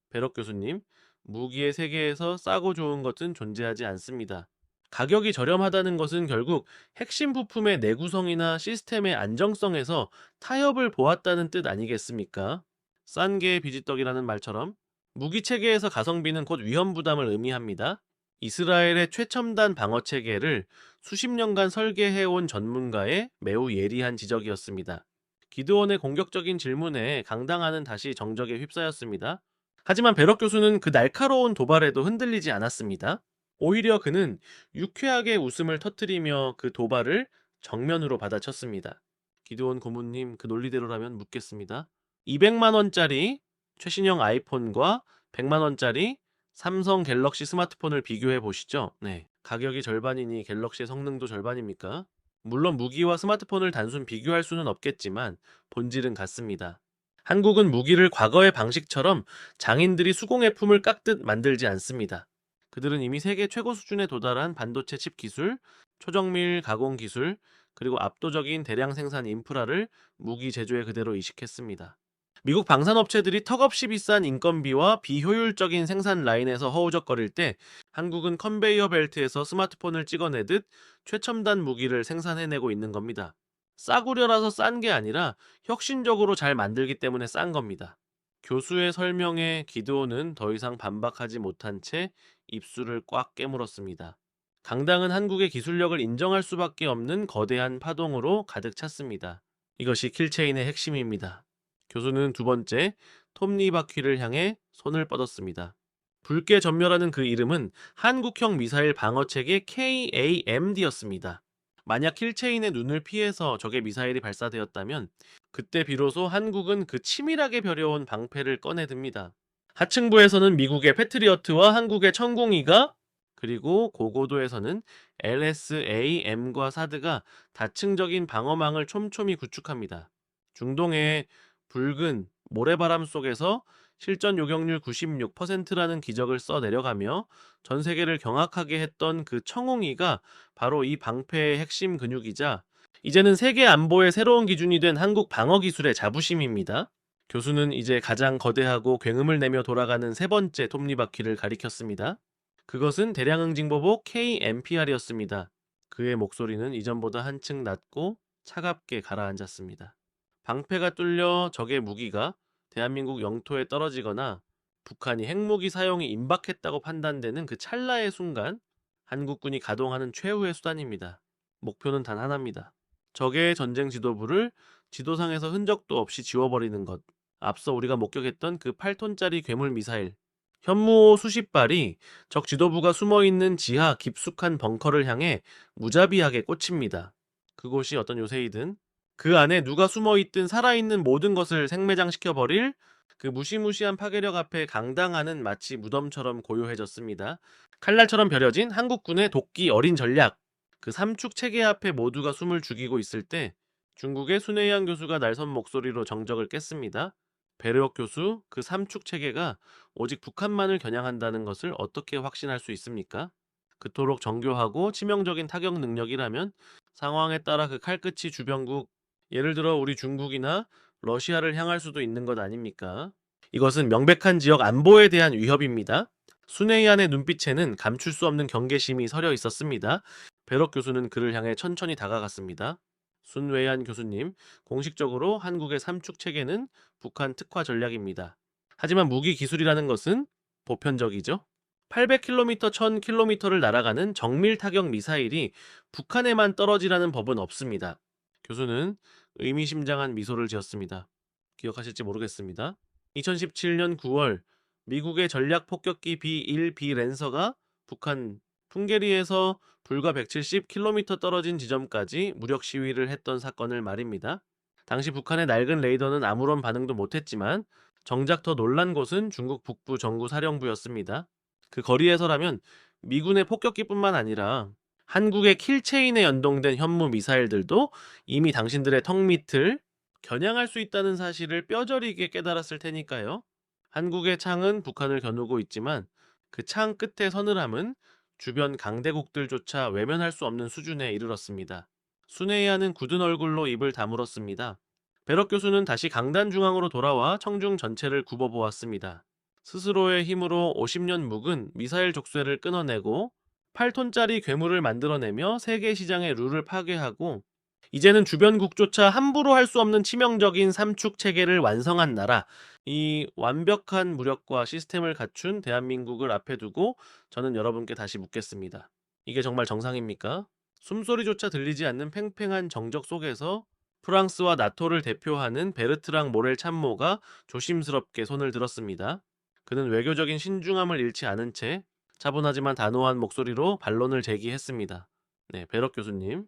베럭 교수님, 무기의 세계에서 싸고 좋은 것은 존재하지 않습니다. 가격이 저렴하다는 것은 결국 핵심 부품의 내구성이나 시스템의 안정성에서 타협을 보았다는 뜻 아니겠습니까? 싼 게 비지떡이라는 말처럼 무기 체계에서 가성비는 곧 위험 부담을 의미합니다. 이스라엘의 최첨단 방어 체계를 수십 년간 설계해온 전문가의 매우 예리한 지적이었습니다. 기드온의 공격적인 질문에 강당하는 다시 정적에 휩싸였습니다. 하지만 베럭 교수는 그 날카로운 도발에도 흔들리지 않았습니다. 오히려 그는 유쾌하게 웃음을 터뜨리며 그 도발을 정면으로 받아쳤습니다. 기드온 고문님, 그 논리대로라면 묻겠습니다. 200만 원짜리 최신형 아이폰과 100만 원짜리 삼성 갤럭시 스마트폰을 비교해 보시죠. 네. 가격이 절반이니 갤럭시의 성능도 절반입니까? 물론 무기와 스마트폰을 단순 비교할 수는 없겠지만 본질은 같습니다. 한국은 무기를 과거의 방식처럼 장인들이 수공예 품을 깎듯 만들지 않습니다. 그들은 이미 세계 최고 수준에 도달한 반도체 칩 기술, 초정밀 가공 기술, 그리고 압도적인 대량 생산 인프라를 무기 제조에 그대로 이식했습니다. 미국 방산업체들이 턱없이 비싼 인건비와 비효율적인 생산 라인에서 허우적거릴 때 한국은 컨베이어 벨트에서 스마트폰을 찍어내듯 최첨단 무기를 생산해내고 있는 겁니다. 싸구려라서 싼 게 아니라 혁신적으로 잘 만들기 때문에 싼 겁니다. 교수의 설명에 기드온은 더 이상 반박하지 못한 채 입술을 꽉 깨물었습니다. 강당은 한국의 기술력을 인정할 수밖에 없는 거대한 파동으로 가득 찼습니다. 이것이 킬체인의 핵심입니다. 교수는 두 번째 톱니 바퀴를 향해 손을 뻗었습니다. 붉게 전멸하는 그 이름은 한국형 미사일 방어체계 KAMD였습니다. 만약 킬체인의 눈을 피해서 적의 미사일이 발사되었다면 그때 비로소 한국은 그 치밀하게 벼려온 방패를 꺼내듭니다. 하층부에서는 미국의 패트리어트와 한국의 천공이가, 그리고 고고도에서는 LSAM과 사드가 다층적인 방어망을 촘촘히 구축합니다. 중동의 붉은 모래바람 속에서 실전 요격률 96%라는 기적을 써 내려가며 전 세계를 경악하게 했던 그 청홍이가 바로 이 방패의 핵심 근육이자 이제는 세계 안보의 새로운 기준이 된 한국 방어 기술의 자부심입니다. 교수는 이제 가장 거대하고 굉음을 내며 돌아가는 세 번째 톱니바퀴를 가리켰습니다. 그것은 대량응징보복 KMPR이었습니다. 그의 목소리는 이전보다 한층 낮고 차갑게 가라앉았습니다. 방패가 뚫려 적의 무기가 대한민국 영토에 떨어지거나 북한이 핵무기 사용이 임박했다고 판단되는 그 찰나의 순간 한국군이 가동하는 최후의 수단입니다. 목표는 단 하나입니다. 적의 전쟁 지도부를 지도상에서 흔적도 없이 지워버리는 것. 앞서 우리가 목격했던 그 8톤짜리 괴물 미사일, 현무호 수십 발이 적 지도부가 숨어있는 지하 깊숙한 벙커를 향해 무자비하게 꽂힙니다. 그곳이 어떤 요새이든 그 안에 누가 숨어있든 살아있는 모든 것을 생매장시켜버릴 그 무시무시한 파괴력 앞에 강당하는 마치 무덤처럼 고요해졌습니다. 칼날처럼 벼려진 한국군의 도끼 어린 전략. 그 삼축 체계 앞에 모두가 숨을 죽이고 있을 때 중국의 순회양 교수가 날선 목소리로 정적을 깼습니다. 베르옥 교수, 그 삼축 체계가 오직 북한만을 겨냥한다는 것을 어떻게 확신할 수 있습니까? 그토록 정교하고 치명적인 타격 능력이라면 상황에 따라 그 칼끝이 주변국, 예를 들어 우리 중국이나 러시아를 향할 수도 있는 것 아닙니까? 이것은 명백한 지역 안보에 대한 위협입니다. 순회이안의 눈빛에는 감출 수 없는 경계심이 서려 있었습니다. 베럭 교수는 그를 향해 천천히 다가갔습니다. 순웨이안 교수님, 공식적으로 한국의 삼축 체계는 북한 특화 전략입니다. 하지만 무기 기술이라는 것은 보편적이죠. 800km, 1000km를 날아가는 정밀 타격 미사일이 북한에만 떨어지라는 법은 없습니다. 교수는 의미심장한 미소를 지었습니다. 기억하실지 모르겠습니다. 2017년 9월 미국의 전략 폭격기 B-1B 랜서가 북한 풍계리에서 불과 170km 떨어진 지점까지 무력 시위를 했던 사건을 말입니다. 당시 북한의 낡은 레이더는 아무런 반응도 못했지만 정작 더 놀란 곳은 중국 북부 정구 사령부였습니다. 그 거리에서라면 미군의 폭격기뿐만 아니라 한국의 킬체인에 연동된 현무 미사일들도 이미 당신들의 턱 밑을 겨냥할 수 있다는 사실을 뼈저리게 깨달았을 테니까요. 한국의 창은 북한을 겨누고 있지만 그 창 끝의 서늘함은 주변 강대국들조차 외면할 수 없는 수준에 이르렀습니다. 순회이안은 굳은 얼굴로 입을 다물었습니다. 베럭 교수는 다시 강단 중앙으로 돌아와 청중 전체를 굽어보았습니다. 스스로의 힘으로 50년 묵은 미사일 족쇄를 끊어내고 8톤짜리 괴물을 만들어내며 세계 시장의 룰을 파괴하고 이제는 주변국조차 함부로 할 수 없는 치명적인 삼축 체계를 완성한 나라, 이 완벽한 무력과 시스템을 갖춘 대한민국을 앞에 두고 저는 여러분께 다시 묻겠습니다. 이게 정말 정상입니까? 숨소리조차 들리지 않는 팽팽한 정적 속에서 프랑스와 나토를 대표하는 베르트랑 모렐 참모가 조심스럽게 손을 들었습니다. 그는 외교적인 신중함을 잃지 않은 채 차분하지만 단호한 목소리로 반론을 제기했습니다. 네, 베럭 교수님.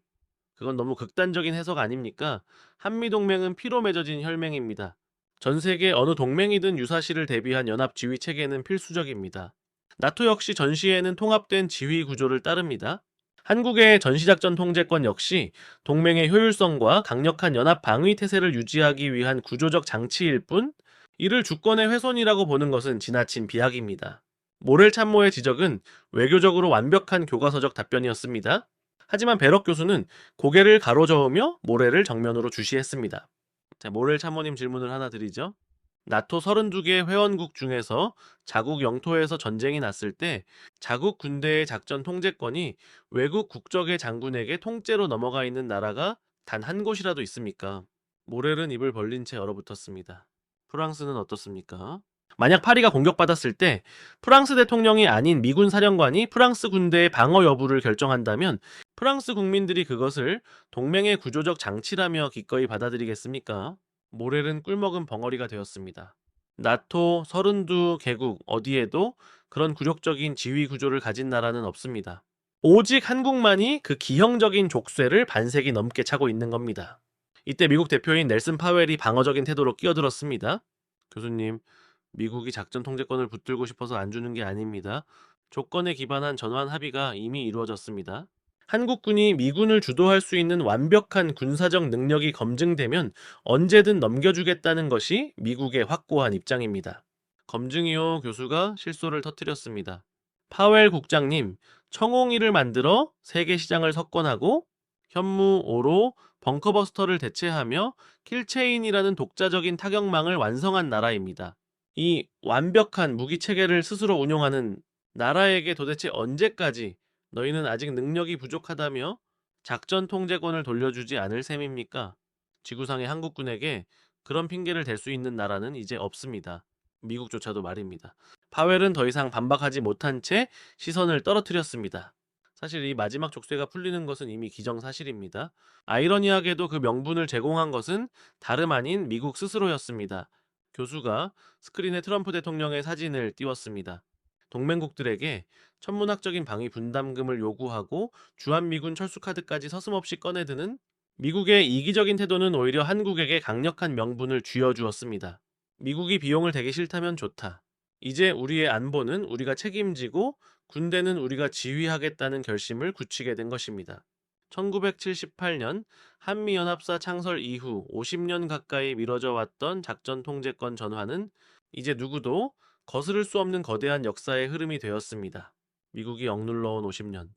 그건 너무 극단적인 해석 아닙니까? 한미동맹은 피로 맺어진 혈맹입니다. 전 세계 어느 동맹이든 유사시를 대비한 연합 지휘 체계는 필수적입니다. 나토 역시 전시에는 통합된 지휘 구조를 따릅니다. 한국의 전시작전 통제권 역시 동맹의 효율성과 강력한 연합 방위 태세를 유지하기 위한 구조적 장치일 뿐, 이를 주권의 훼손이라고 보는 것은 지나친 비약입니다. 모렐 참모의 지적은 외교적으로 완벽한 교과서적 답변이었습니다. 하지만 베럭 교수는 고개를 가로저으며 모렐을 정면으로 주시했습니다. 자, 모렐 참모님 질문을 하나 드리죠. 나토 32개 회원국 중에서 자국 영토에서 전쟁이 났을 때 자국 군대의 작전 통제권이 외국 국적의 장군에게 통째로 넘어가 있는 나라가 단 한 곳이라도 있습니까? 모렐은 입을 벌린 채 얼어붙었습니다. 프랑스는 어떻습니까? 만약 파리가 공격받았을 때 프랑스 대통령이 아닌 미군 사령관이 프랑스 군대의 방어 여부를 결정한다면 프랑스 국민들이 그것을 동맹의 구조적 장치라며 기꺼이 받아들이겠습니까? 모렐은 꿀먹은 벙어리가 되었습니다. 나토 32개국 어디에도 그런 굴욕적인 지휘 구조를 가진 나라는 없습니다. 오직 한국만이 그 기형적인 족쇄를 반세기 넘게 차고 있는 겁니다. 이때 미국 대표인 넬슨 파웰이 방어적인 태도로 끼어들었습니다. 교수님, 미국이 작전 통제권을 붙들고 싶어서 안 주는 게 아닙니다. 조건에 기반한 전환 합의가 이미 이루어졌습니다. 한국군이 미군을 주도할 수 있는 완벽한 군사적 능력이 검증되면 언제든 넘겨주겠다는 것이 미국의 확고한 입장입니다. 검증이요 교수가 실소를 터뜨렸습니다. 파웰 국장님, 청홍이를 만들어 세계 시장을 석권하고 현무 5로 벙커버스터를 대체하며 킬체인이라는 독자적인 타격망을 완성한 나라입니다. 이 완벽한 무기 체계를 스스로 운용하는 나라에게 도대체 언제까지 너희는 아직 능력이 부족하다며 작전 통제권을 돌려주지 않을 셈입니까? 지구상의 한국군에게 그런 핑계를 댈 수 있는 나라는 이제 없습니다. 미국조차도 말입니다. 파웰은 더 이상 반박하지 못한 채 시선을 떨어뜨렸습니다. 사실 이 마지막 족쇄가 풀리는 것은 이미 기정사실입니다. 아이러니하게도 그 명분을 제공한 것은 다름 아닌 미국 스스로였습니다. 교수가 스크린에 트럼프 대통령의 사진을 띄웠습니다. 동맹국들에게 천문학적인 방위 분담금을 요구하고 주한미군 철수카드까지 서슴없이 꺼내드는 미국의 이기적인 태도는 오히려 한국에게 강력한 명분을 쥐어주었습니다. 미국이 비용을 대기 싫다면 좋다. 이제 우리의 안보는 우리가 책임지고 군대는 우리가 지휘하겠다는 결심을 굳히게 된 것입니다. 1978년 한미연합사 창설 이후 50년 가까이 미뤄져 왔던 작전 통제권 전환은 이제 누구도 거스를 수 없는 거대한 역사의 흐름이 되었습니다. 미국이 억눌러온 50년.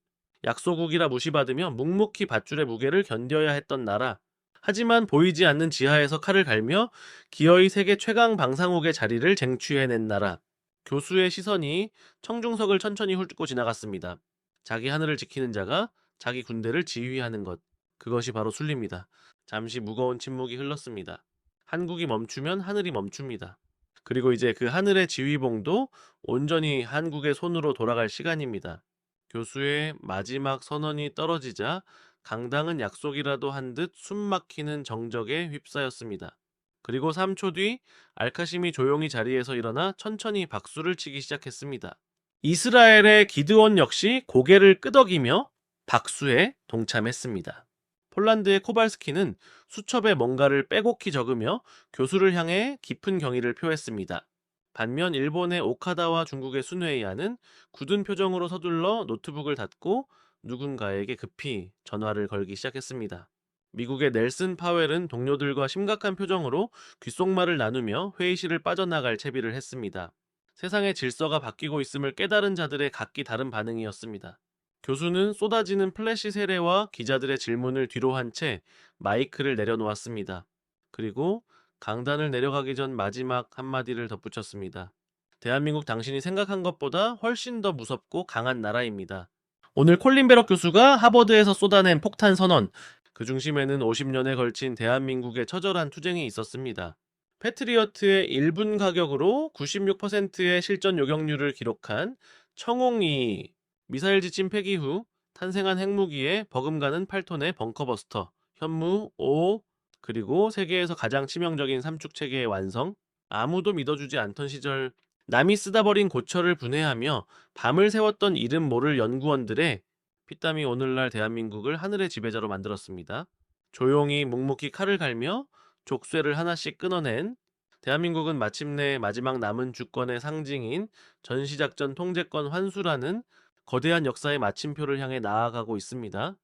약소국이라 무시받으며 묵묵히 밧줄의 무게를 견뎌야 했던 나라. 하지만 보이지 않는 지하에서 칼을 갈며 기어이 세계 최강 방상욱의 자리를 쟁취해낸 나라. 교수의 시선이 청중석을 천천히 훑고 지나갔습니다. 자기 하늘을 지키는 자가 자기 군대를 지휘하는 것. 그것이 바로 순리입니다. 잠시 무거운 침묵이 흘렀습니다. 한국이 멈추면 하늘이 멈춥니다. 그리고 이제 그 하늘의 지휘봉도 온전히 한국의 손으로 돌아갈 시간입니다. 교수의 마지막 선언이 떨어지자 강당은 약속이라도 한 듯 숨막히는 정적에 휩싸였습니다. 그리고 3초 뒤 알카심이 조용히 자리에서 일어나 천천히 박수를 치기 시작했습니다. 이스라엘의 기드온 역시 고개를 끄덕이며 박수에 동참했습니다. 폴란드의 코발스키는 수첩에 뭔가를 빼곡히 적으며 교수를 향해 깊은 경의를 표했습니다. 반면 일본의 오카다와 중국의 순웨이아는 굳은 표정으로 서둘러 노트북을 닫고 누군가에게 급히 전화를 걸기 시작했습니다. 미국의 넬슨 파웰은 동료들과 심각한 표정으로 귓속말을 나누며 회의실을 빠져나갈 채비를 했습니다. 세상의 질서가 바뀌고 있음을 깨달은 자들의 각기 다른 반응이었습니다. 교수는 쏟아지는 플래시 세례와 기자들의 질문을 뒤로 한 채 마이크를 내려놓았습니다. 그리고 강단을 내려가기 전 마지막 한마디를 덧붙였습니다. 대한민국 당신이 생각한 것보다 훨씬 더 무섭고 강한 나라입니다. 오늘 콜린 베럭 교수가 하버드에서 쏟아낸 폭탄 선언, 그 중심에는 50년에 걸친 대한민국의 처절한 투쟁이 있었습니다. 패트리어트의 1분 가격으로 96%의 실전 요격률을 기록한 청홍2 미사일 지침 폐기 후 탄생한 핵무기에 버금가는 8톤의 벙커버스터, 현무 5, 그리고 세계에서 가장 치명적인 삼축 체계의 완성, 아무도 믿어주지 않던 시절 남이 쓰다 버린 고철을 분해하며 밤을 새웠던 이름 모를 연구원들의 피땀이 오늘날 대한민국을 하늘의 지배자로 만들었습니다. 조용히 묵묵히 칼을 갈며 족쇄를 하나씩 끊어낸 대한민국은 마침내 마지막 남은 주권의 상징인 전시작전 통제권 환수라는 거대한 역사의 마침표를 향해 나아가고 있습니다.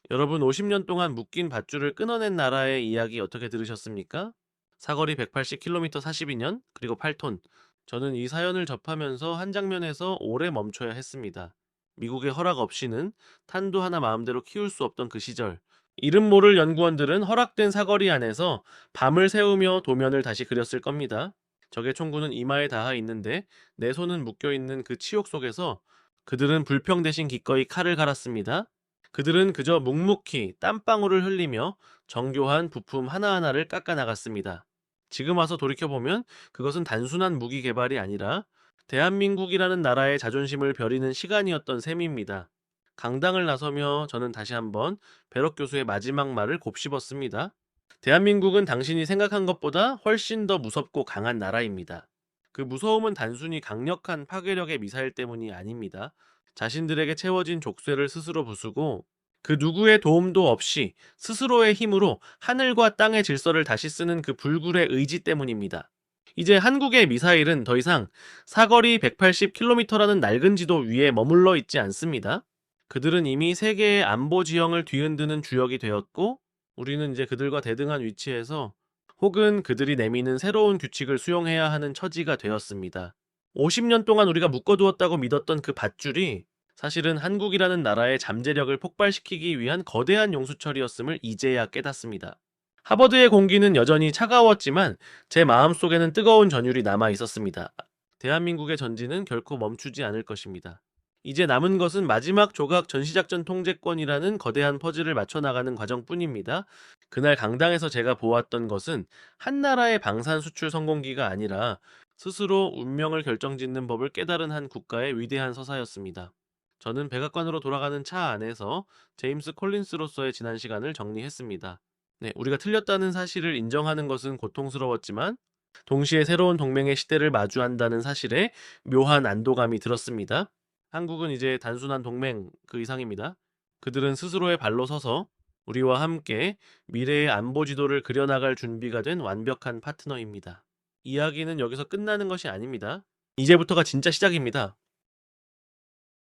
여러분 50년 동안 묶인 밧줄을 끊어낸 나라의 이야기 어떻게 들으셨습니까? 사거리 180km 42년 그리고 8톤. 저는 이 사연을 접하면서 한 장면에서 오래 멈춰야 했습니다. 미국의 허락 없이는 탄도 하나 마음대로 키울 수 없던 그 시절. 이름 모를 연구원들은 허락된 사거리 안에서 밤을 새우며 도면을 다시 그렸을 겁니다. 적의 총구는 이마에 닿아 있는데 내 손은 묶여있는 그 치욕 속에서 그들은 불평 대신 기꺼이 칼을 갈았습니다. 그들은 그저 묵묵히 땀방울을 흘리며 정교한 부품 하나하나를 깎아 나갔습니다. 지금 와서 돌이켜보면 그것은 단순한 무기 개발이 아니라 대한민국이라는 나라의 자존심을 벼리는 시간이었던 셈입니다. 강당을 나서며 저는 다시 한번 베럭 교수의 마지막 말을 곱씹었습니다. 대한민국은 당신이 생각한 것보다 훨씬 더 무섭고 강한 나라입니다. 그 무서움은 단순히 강력한 파괴력의 미사일 때문이 아닙니다. 자신들에게 채워진 족쇄를 스스로 부수고 그 누구의 도움도 없이 스스로의 힘으로 하늘과 땅의 질서를 다시 쓰는 그 불굴의 의지 때문입니다. 이제 한국의 미사일은 더 이상 사거리 180km라는 낡은 지도 위에 머물러 있지 않습니다. 그들은 이미 세계의 안보 지형을 뒤흔드는 주역이 되었고 우리는 이제 그들과 대등한 위치에서 혹은 그들이 내미는 새로운 규칙을 수용해야 하는 처지가 되었습니다. 50년 동안 우리가 묶어두었다고 믿었던 그 밧줄이 사실은 한국이라는 나라의 잠재력을 폭발시키기 위한 거대한 용수철이었음을 이제야 깨닫습니다. 하버드의 공기는 여전히 차가웠지만 제 마음속에는 뜨거운 전율이 남아 있었습니다. 대한민국의 전진은 결코 멈추지 않을 것입니다. 이제 남은 것은 마지막 조각 전시작전 통제권이라는 거대한 퍼즐을 맞춰나가는 과정뿐입니다. 그날 강당에서 제가 보았던 것은 한 나라의 방산 수출 성공기가 아니라 스스로 운명을 결정짓는 법을 깨달은 한 국가의 위대한 서사였습니다. 저는 백악관으로 돌아가는 차 안에서 제임스 콜린스로서의 지난 시간을 정리했습니다. 네, 우리가 틀렸다는 사실을 인정하는 것은 고통스러웠지만 동시에 새로운 동맹의 시대를 마주한다는 사실에 묘한 안도감이 들었습니다. 한국은 이제 단순한 동맹 그 이상입니다. 그들은 스스로의 발로 서서 우리와 함께 미래의 안보 지도를 그려나갈 준비가 된 완벽한 파트너입니다. 이야기는 여기서 끝나는 것이 아닙니다. 이제부터가 진짜 시작입니다.